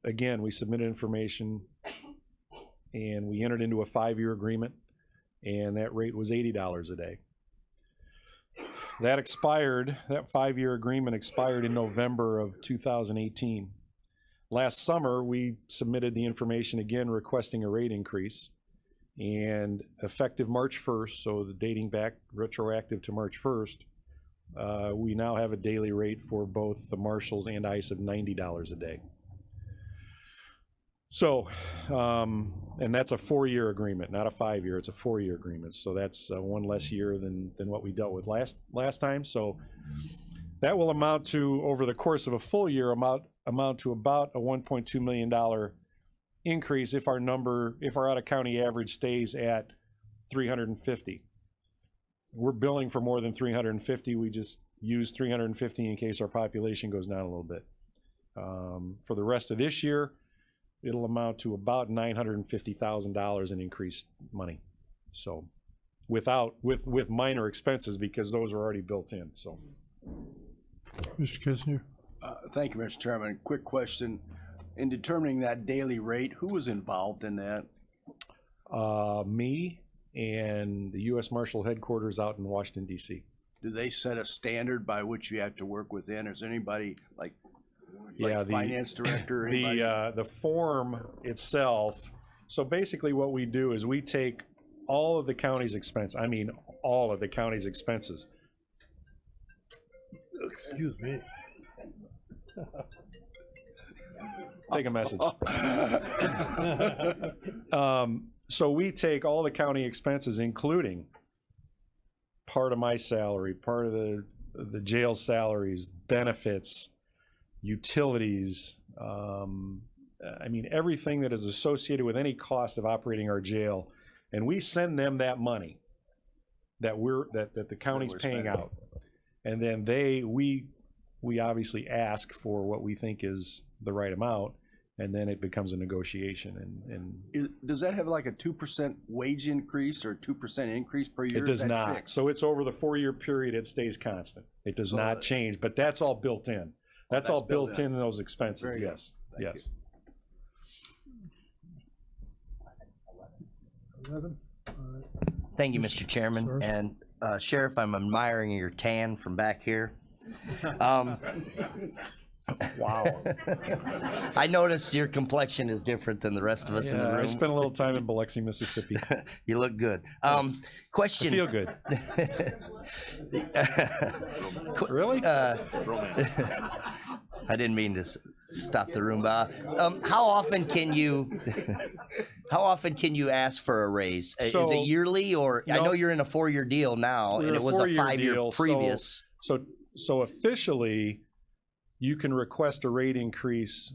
again, we submitted information and we entered into a 5-year agreement, and that rate was $80 a day. That expired, that 5-year agreement expired in November of 2018. Last summer, we submitted the information again requesting a rate increase, and effective March 1st, so the dating back retroactive to March 1st, we now have a daily rate for both the marshals and ICE of $90 a day. So, and that's a 4-year agreement, not a 5-year, it's a 4-year agreement. So that's one less year than what we dealt with last time. So that will amount to, over the course of a full year, amount to about a $1.2 million increase if our out of county average stays at 350. We're billing for more than 350. We just use 350 in case our population goes down a little bit. For the rest of this year, it'll amount to about $950,000 in increased money. So with minor expenses, because those are already built in. So Mr. Kissinger? Thank you, Mr. Chairman. Quick question. In determining that daily rate, who was involved in that? Me and the U.S. Marshal headquarters out in Washington, D.C. Do they set a standard by which you have to work within? Is there anybody like Yeah, finance director? Or anybody? the form itself. So basically, what we do is we take all of the county's expense. I mean, all of the county's expenses. Excuse me. Take a message. So we take all the county expenses, including part of my salary, part of the jail salaries, benefits, utilities, I mean, everything that is associated with any cost of operating our jail, and we send them that money that the county's paying out, and then we obviously ask for what we think is the right amount, and then it becomes a negotiation. And does that have like a 2% wage increase or 2% increase per year? It does not. Fixed? So it's over the 4-year period. It stays constant. It does not change. But that's all built in. That's all built in those expenses. Very yes. Yes. 11? Thank you, Mr. Chairman. Sir. And Sheriff, I'm admiring your tan from back here. Wow. I noticed your complexion is different than the rest of us in the room. I spent a little time in Biloxi, Mississippi. You look good. Question. I feel good. Really? I didn't mean to stop the room. How often can you ask for a raise? Is it yearly, or I know you're in a 4-year deal now, and it was a 5-year previous. So officially, you can request a rate increase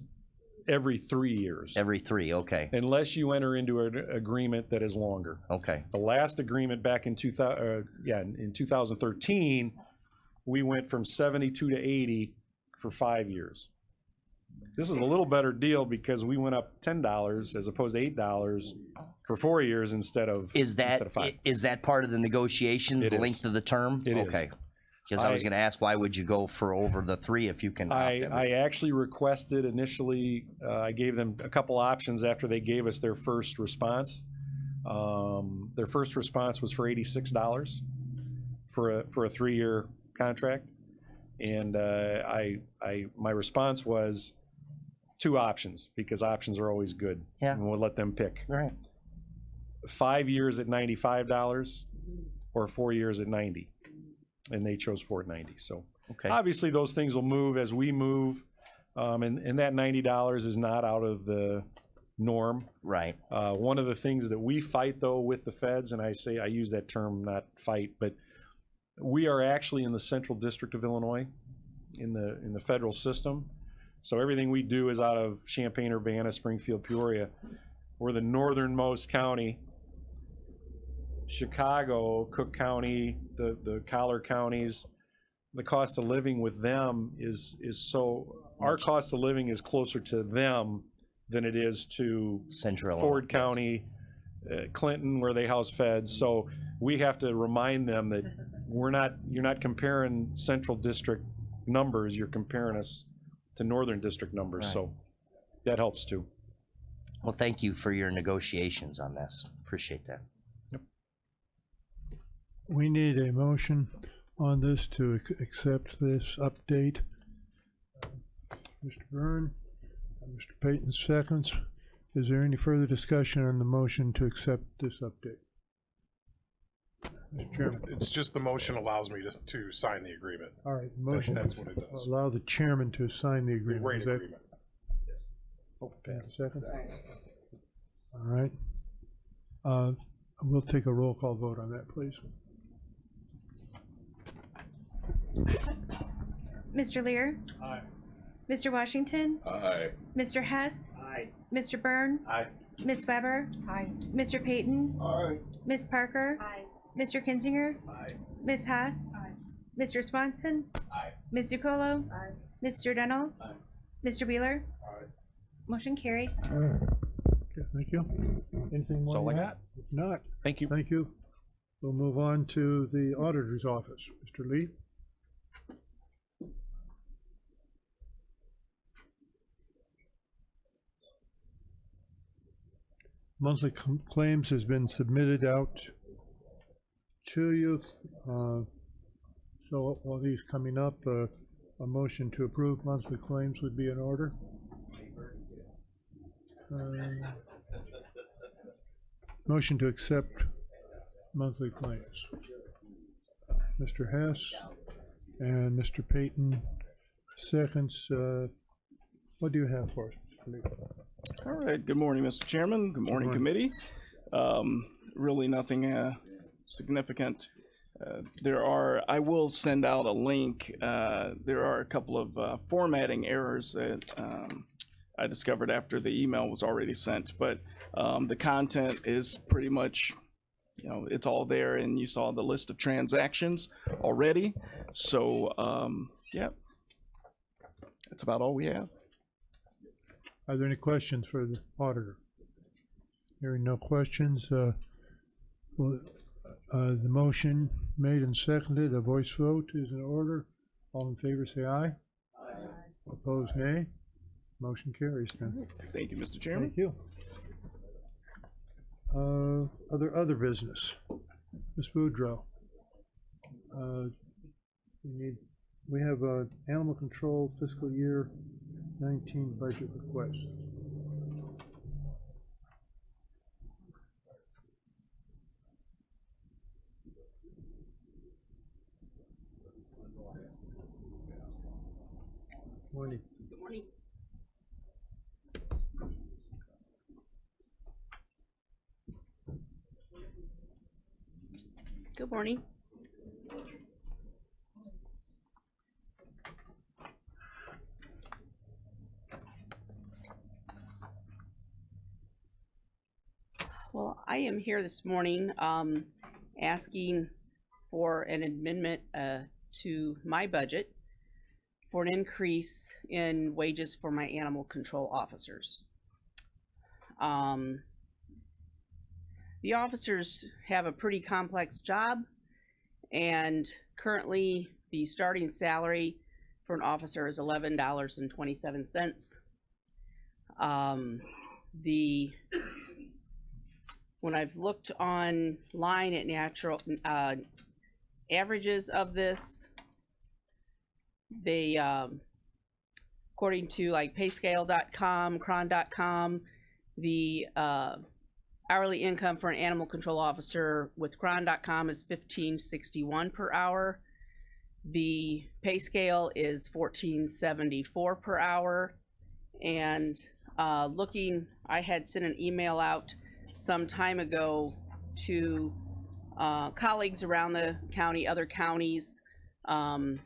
every 3 years. Every 3, okay. Unless you enter into an agreement that is longer. Okay. The last agreement back in 2013, we went from 72 to 80 for 5 years. This is a little better deal because we went up $10 as opposed to $8 for 4 years instead of 5. Is that part of the negotiation, the length of the term? It is. Okay. Because I was going to ask, why would you go for over the 3 if you can? I actually requested initially, I gave them a couple options after they gave us their first response. Their first response was for $86 for a 3-year contract. And my response was 2 options, because options are always good. Yeah. And we'll let them pick. All right. 5 years at $95 or 4 years at $90. And they chose for $90. So okay. Obviously those things will move as we move. And that $90 is not out of the norm. Right. One of the things that we fight though with the feds, and I use that term, not fight, but we are actually in the Central District of Illinois in the federal system. So everything we do is out of Champaign, Urbana, Springfield, Peoria. We're the northernmost county. Chicago, Cook County, the collar counties, the cost of living with them is so our cost of living is closer to them than it is to Central Ford Illinois, yes. County, Clinton, where they house feds. So we have to remind them that you're not comparing central district numbers, you're comparing us to northern district numbers. Right. So that helps too. Well, thank you for your negotiations on this. Appreciate that. We need a motion on this to accept this update. Mr. Byrne, Mr. Payton seconds. Is there any further discussion on the motion to accept this update? Mr. Chairman. It's just the motion allows me to sign the agreement. All right, motion. That's what it does. Allow the chairman to sign the The agreement. rate Is that- agreement. Second? All right. We'll take a roll call vote on that, please. Mr. Lear? Aye. Mr. Washington? Aye. Mr. Hess? Aye. Mr. Byrne? Aye. Ms. Weber? Aye. Mr. Payton? Aye. Ms. Parker? Mr. Kinzinger? Aye. Ms. Haas? Mr. Swanson? Aye. Ms. DuColo? Mr. Dennell? Aye. Mr. Wheeler? Aye. Motion carries. Okay, thank you. Anything more? That's all I on got. that? If not, Thank you. thank you. We'll move on to the auditor's office. Mr. Lee? Monthly claims has been submitted out to you. So while these coming up, a motion to approve monthly claims would be in order. Motion to accept monthly claims. Mr. Hess and Mr. Payton seconds. What do you have for us, Mr. Lee? All right, good morning, Mr. Chairman. Good morning, committee. Really nothing significant. I will send out a link. There are a couple of formatting errors that I discovered after the email was already sent, but the content is pretty much, it's all there, and you saw the list of transactions already. So, yeah, that's about all we have. Are there any questions for the auditor? Hearing no questions, the motion made and seconded, a voice vote is in order. All in favor say aye. Aye. Opposed, nay. Motion carries then. Thank you, Mr. Chairman. Thank you. Other business. Ms. Boudreaux. We have animal control fiscal year 19 budget request. Morning. Good morning. Good morning. Well, I am here this morning asking for an amendment to my budget for an increase in wages for my animal control officers. The officers have a pretty complex job, and currently the starting salary for an officer is $11.27. When I've looked online at natural averages of this, they according to like payscale.com, cron.com, the hourly income for an animal control officer with cron.com is $15.61 per hour. The pay scale is $14.74 per hour. And I had sent an email out some time ago to colleagues around the county, other counties around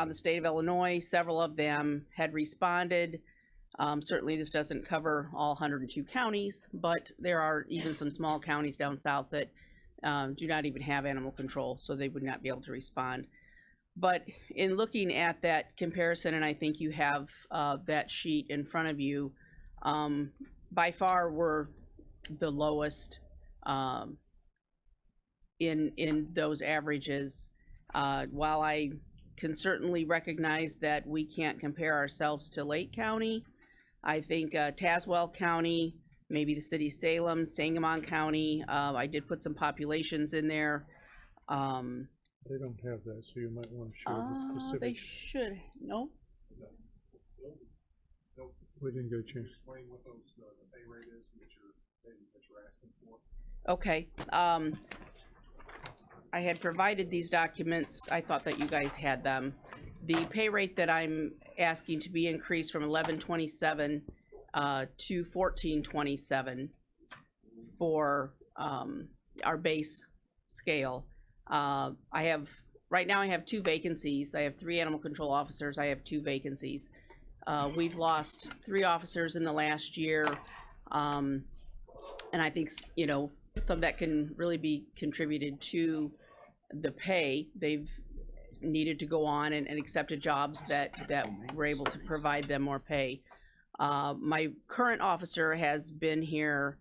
the state of Illinois. Several of them had responded. Certainly this doesn't cover all 102 counties, but there are even some small counties down south that do not even have animal control, so they would not be able to respond. But in looking at that comparison, and I think you have that sheet in front of you, by far we're the lowest in those averages. While I can certainly recognize that we can't compare ourselves to Lake County, I think Tazewell County, maybe the city of Salem, Sangamon County, I did put some populations in there. They don't have that, so you might want to show the They specific. should, no? We didn't get a chance. Explain what those, the pay rate is that you're asking for. Okay, I had provided these documents, I thought that you guys had them. The pay rate that I'm asking to be increased from $11.27 to $14.27 for our base scale. Right now I have 2 vacancies. I have 3 animal control officers. I have 2 vacancies. We've lost 3 officers in the last year. And I think, you know, some of that can really be contributed to the pay. They've needed to go on and accepted jobs that were able to provide them more pay. My current officer has been here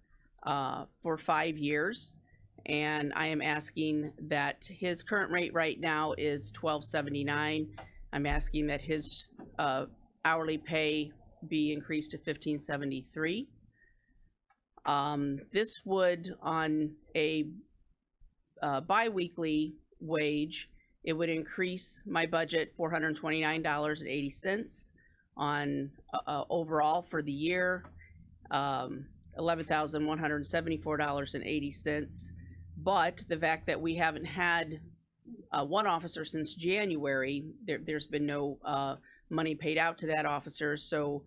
for 5 years. And I am asking that his current rate right now is $12.79. I'm asking that his hourly pay be increased to $15.73. This would, on a bi-weekly wage, it would increase my budget $429.80 on overall for the year, $11,174.80. But the fact that we haven't had one officer since January, there's been no money paid out to that officer. So,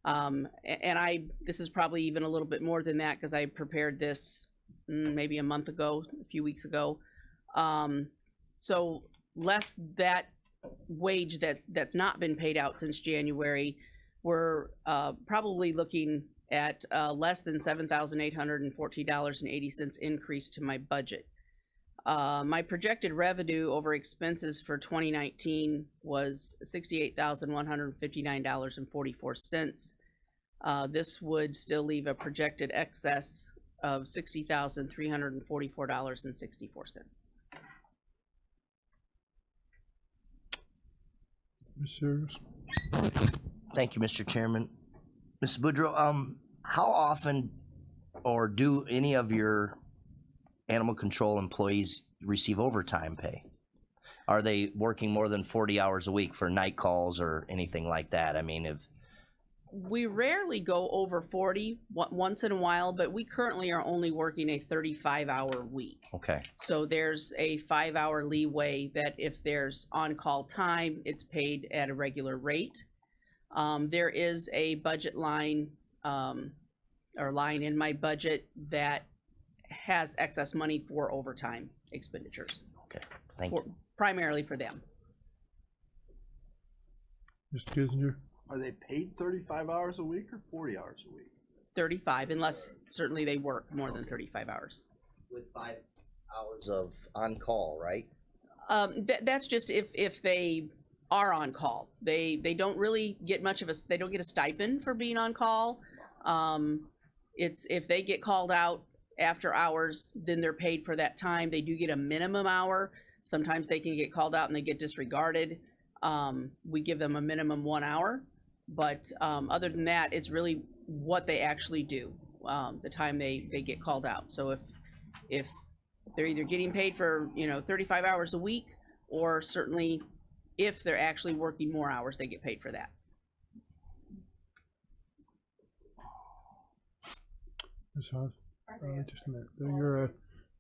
this is probably even a little bit more than that because I prepared this maybe a month ago, a few weeks ago. So less that wage that's not been paid out since January, we're probably looking at less than $7,814.80 increase to my budget. My projected revenue over expenses for 2019 was $68,159.44. This would still leave a projected excess of $60,344.64. Ms. Sears? Thank you, Mr. Chairman. Ms. Boudreaux, how often or do any of your animal control employees receive overtime pay? Are they working more than 40 hours a week for night calls or anything like that? I mean, we rarely go over 40 once in a while, but we currently are only working a 35-hour week. Okay. So there's a 5-hour leeway that if there's on-call time, it's paid at a regular rate. There is a budget line or line in my budget that has excess money for overtime expenditures. Okay, thank you. Primarily for them. Mr. Kissinger? Are they paid 35 hours a week or 40 hours a week? 35, unless certainly they work more than 35 hours. With 5 hours of on-call, right? That's just if they are on call. They don't really get much of they don't get a stipend for being on call. It's if they get called out after hours, then they're paid for that time. They do get a minimum hour. Sometimes they can get called out and they get disregarded. We give them a minimum 1 hour, but other than that, it's really what they actually do, the time they get called out. So if they're either getting paid for 35 hours a week, or certainly if they're actually working more hours, they get paid for that. Ms. Haas? Just a minute. You're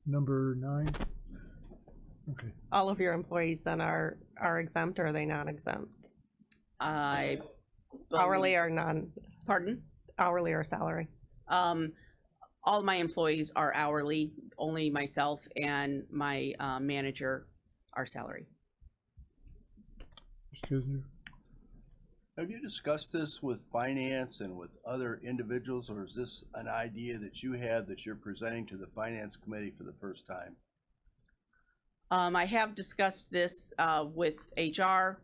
number 9? Okay. All of your employees then are exempt, or are they non-exempt? Hourly or non? Pardon? Hourly or salary? All of my employees are hourly. Only myself and my manager are salary. Mr. Kissinger? Have you discussed this with finance and with other individuals, or is this an idea that you have that you're presenting to the finance committee for the first time? I have discussed this with HR,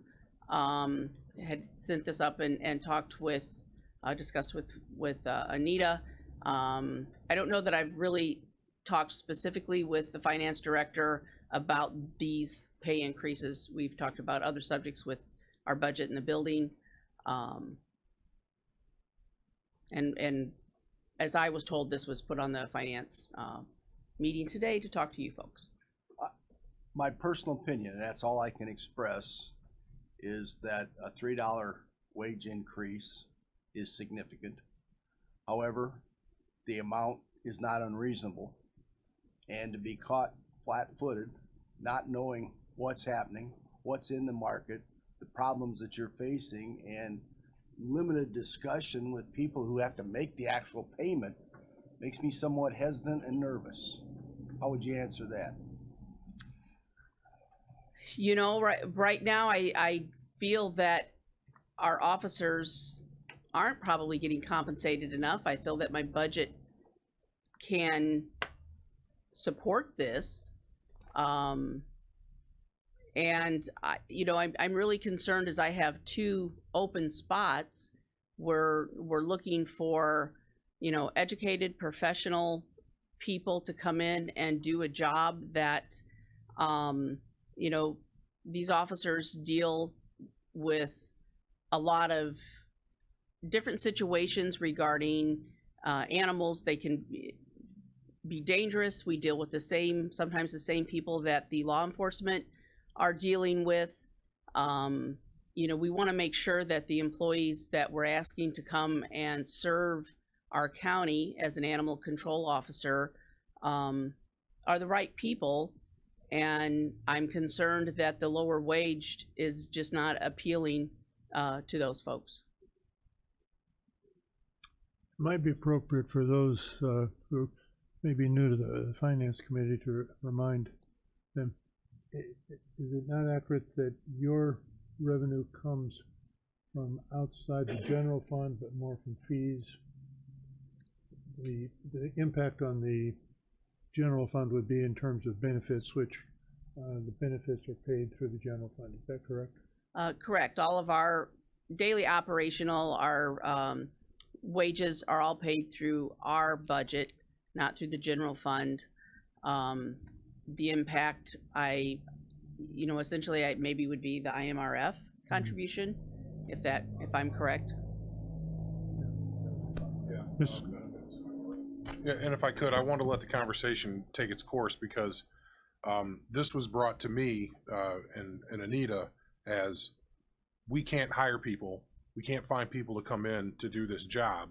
had sent this up and talked with, discussed with Anita. I don't know that I've really talked specifically with the finance director about these pay increases. We've talked about other subjects with our budget in the building. And as I was told, this was put on the finance meeting today to talk to you folks. My personal opinion, and that's all I can express, is that a $3 wage increase is significant. However, the amount is not unreasonable. And to be caught flat-footed, not knowing what's happening, what's in the market, the problems that you're facing, and limited discussion with people who have to make the actual payment makes me somewhat hesitant and nervous. How would you answer that? You know, right now, I feel that our officers aren't probably getting compensated enough. I feel that my budget can support this. And you know, I'm really concerned as I have 2 open spots. We're looking for, you know, educated professional people to come in and do a job that, you know, these officers deal with a lot of different situations regarding animals. They can be dangerous. We deal with sometimes the same people that the law enforcement are dealing with. You know, we want to make sure that the employees that we're asking to come and serve our county as an animal control officer are the right people. And I'm concerned that the lower wage is just not appealing to those folks. Might be appropriate for those who may be new to the finance committee to remind them, is it not accurate that your revenue comes from outside the general fund, but more from fees? The impact on the general fund would be in terms of benefits, which the benefits are paid through the general fund. Is that correct? Correct. All of our daily operational, our wages are all paid through our budget, not through the general fund. The impact, you know, essentially I maybe would be the IMRF contribution, if I'm correct. Yeah, and if I could, I want to let the conversation take its course because this was brought to me and Anita as we can't hire people. We can't find people to come in to do this job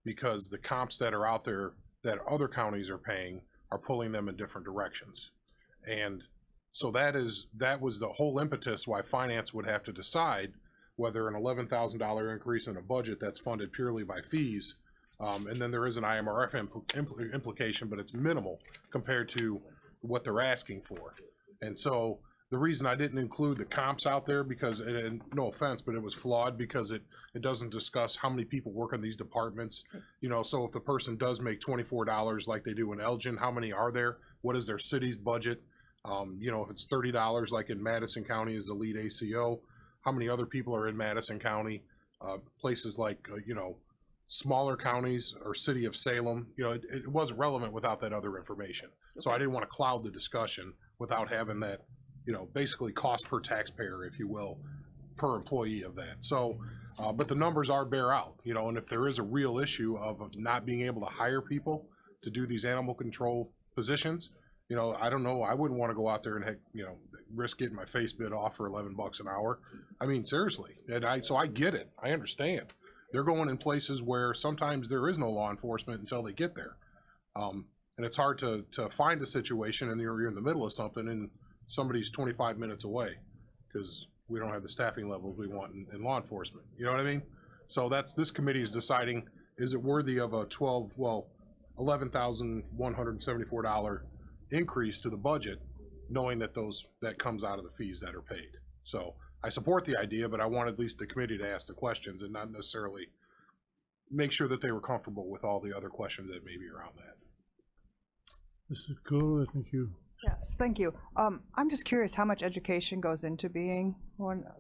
because the comps that are out there that other counties are paying are pulling them in different directions. And so that was the whole impetus why finance would have to decide whether an $11,000 increase in a budget that's funded purely by fees, and then there is an IMRF implication, but it's minimal compared to what they're asking for. And so the reason I didn't include the comps out there, because, and no offense, but it was flawed because it doesn't discuss how many people work in these departments. You know, so if the person does make $24 like they do in Elgin, how many are there? What is their city's budget? You know, if it's $30 like in Madison County as the lead ACO, how many other people are in Madison County? Places like, you know, smaller counties or city of Salem, you know, it wasn't relevant without that other information. So I didn't want to cloud the discussion without having that, you know, basically cost per taxpayer, if you will, per employee of that. So, but the numbers bear out, you know, and if there is a real issue of not being able to hire people to do these animal control positions, you know, I don't know, I wouldn't want to go out there and, you know, risk getting my face bit off for $11 an hour. I mean, seriously. And so I get it. I understand. They're going in places where sometimes there is no law enforcement until they get there. And it's hard to find a situation and you're in the middle of something and somebody's 25 minutes away because we don't have the staffing levels we want in law enforcement. You know what I mean? So this committee is deciding, is it worthy of a $11,174 increase to the budget, knowing that that comes out of the fees that are paid. So I support the idea, but I want at least the committee to ask the questions and not necessarily make sure that they were comfortable with all the other questions that may be around that. Mrs. Cool, I think you Yes, thank you. I'm just curious how much education goes into being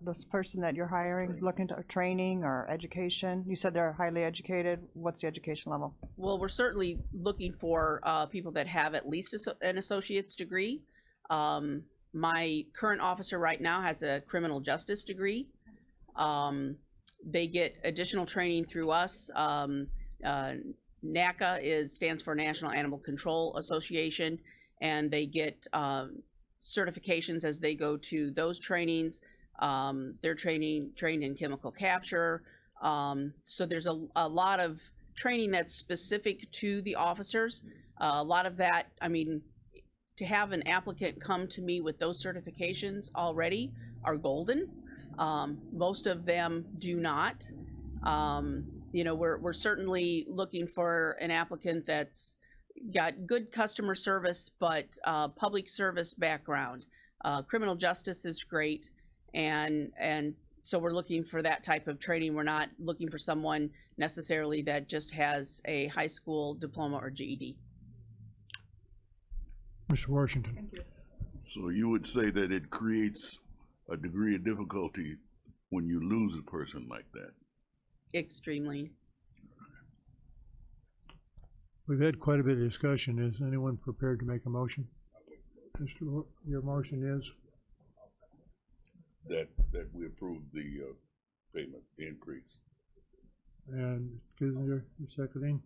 this person that you're hiring, looking to training or education? You said they're highly educated. What's the education level? Well, we're certainly looking for people that have at least an associate's degree. My current officer right now has a criminal justice degree. They get additional training through us. NACA stands for National Animal Control Association, and they get certifications as they go to those trainings. They're trained in chemical capture. So there's a lot of training that's specific to the officers. A lot of that, I mean, to have an applicant come to me with those certifications already are golden. Most of them do not. You know, we're certainly looking for an applicant that's got good customer service, but public service background. Criminal justice is great, and so we're looking for that type of training. We're not looking for someone necessarily that just has a high school diploma or GED. Mr. Washington. So you would say that it creates a degree of difficulty when you lose a person like that? Extremely. We've had quite a bit of discussion. Is anyone prepared to make a motion? Your motion is? That we approve the payment increase. And Kissinger, you're seconding?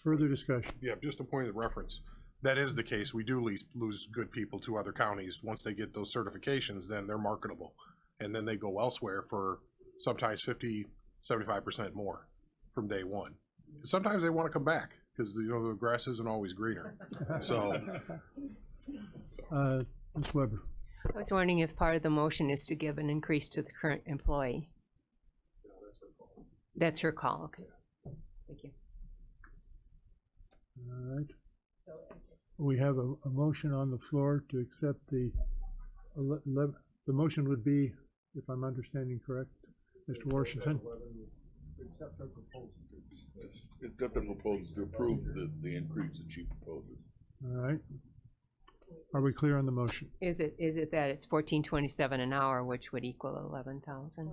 Further discussion? Yeah, just a point of reference. That is the case. We do lose good people to other counties. Once they get those certifications, then they're marketable. And then they go elsewhere for sometimes 50, 75% more from day one. Sometimes they want to come back because, you know, the grass isn't always greener. So. Ms. Weber. I was wondering if part of the motion is to give an increase to the current employee. That's her call, okay. Thank you. All right. We have a motion on the floor to accept the motion would be, if I'm understanding correct, Mr. Washington? Accept the proposal to approve the increase that she proposes. All right. Are we clear on the motion? Is it that it's $14.27 an hour, which would equal 11,000?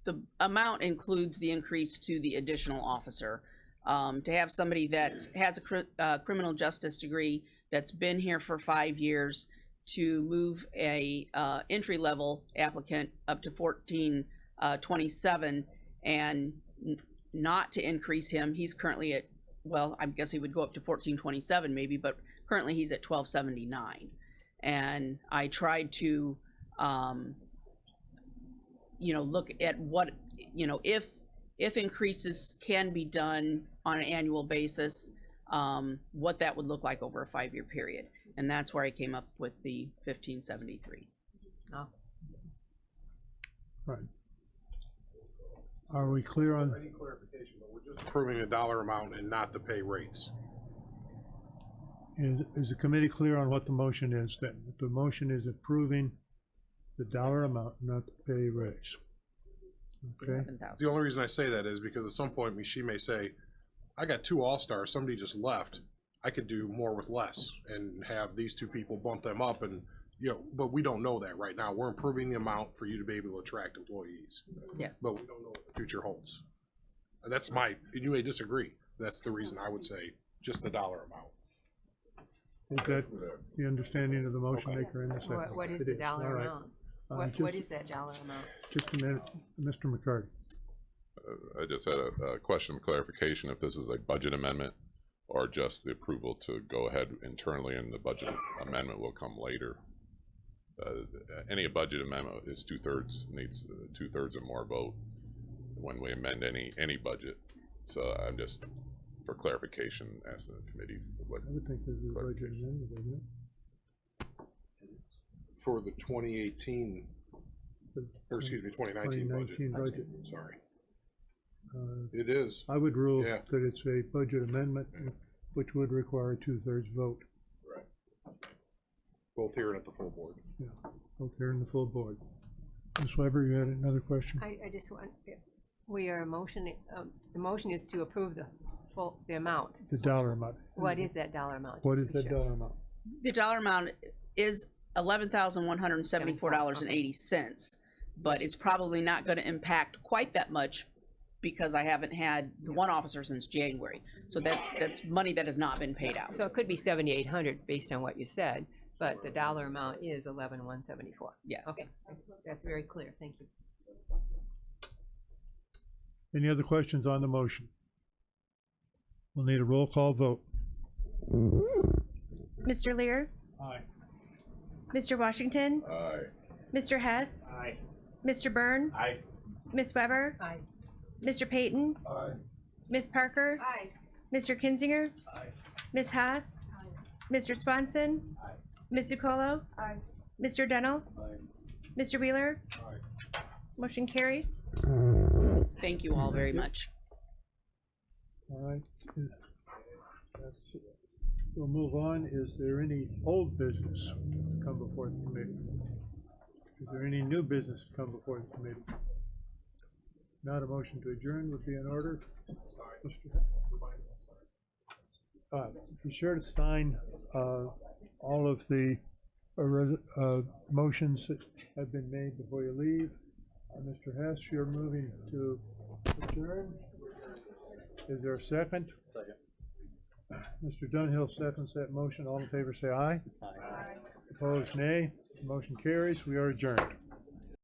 The amount includes the increase to the additional officer. To have somebody that has a criminal justice degree that's been here for 5 years to move a entry-level applicant up to $14.27 and not to increase him. He's currently at, well, I guess he would go up to $14.27 maybe, but currently he's at $12.79. And I tried to, you know, look at what, you know, if increases can be done on an annual basis, what that would look like over a 5-year period. And that's where I came up with the $15.73. Oh. Right. Are we clear on? Any clarification, but we're just approving the dollar amount and not the pay rates. Is the committee clear on what the motion is then? The motion is approving the dollar amount, not the pay rates. Okay. The only reason I say that is because at some point she may say, I got 2 all-stars, somebody just left. I could do more with less and have these 2 people bump them up, and you know, but we don't know that right now. We're improving the amount for you to be able to attract employees. Yes. But we don't know what the future holds. That's my, and you may disagree. That's the reason I would say just the dollar amount. Is that the understanding of the motion maker in the second? What is It the dollar All amount? right. What is that dollar amount? Just a minute, Mr. McCarty. I just had a question of clarification, if this is a budget amendment or just the approval to go ahead internally and the budget amendment will come later. Any budget amendment is 2/3, needs 2/3 or more vote when we amend any budget. So I'm just, for clarification, asking the committee what. I would think this is a budget amendment, isn't it? For the 2018, or excuse me, 2019 budget. 2019 budget. Sorry. It is. I would rule Yeah. that it's a budget amendment, which would require a 2/3 vote. Right. Both here and at the full board. Yeah, both here in the full board. Ms. Weber, you had another question? I just want, we are motioning, the motion is to approve the the amount. The dollar amount. What is that dollar amount? What just is to be that sure? dollar amount? The dollar amount is $11,174.80, but it's probably not gonna impact quite that much because I haven't had the one officer since January. So that's money that has not been paid out. So it could be 7,800 based on what you said, but the dollar amount is 11,174. Yes. Okay, that's very clear. Thank you. Any other questions on the motion? We'll need a roll call vote. Mr. Lear, Aye. Mr. Washington, Aye. Mr. Hess, Aye. Mr. Byrne, Aye. Ms. Weber, Aye. Mr. Payton, Aye. Ms. Parker, Mr. Kinzinger, Ms. Haas, Mr. Swanson, Ms. Zucolo, Mr. Dennell, Mr. Wheeler. Motion carries. Thank you all very much. All right. We'll move on. Is there any old business to come before the committee? Is there any new business to come before the committee? Not a motion to adjourn would be in order. Be sure to sign all of the motions that have been made before you leave. Mr. Hess, you're moving to adjourn. Is there a second? Second. Mr. Dunhill seconds that motion. All in favor say aye. Aye. Opposed, nay. Motion carries. We are adjourned.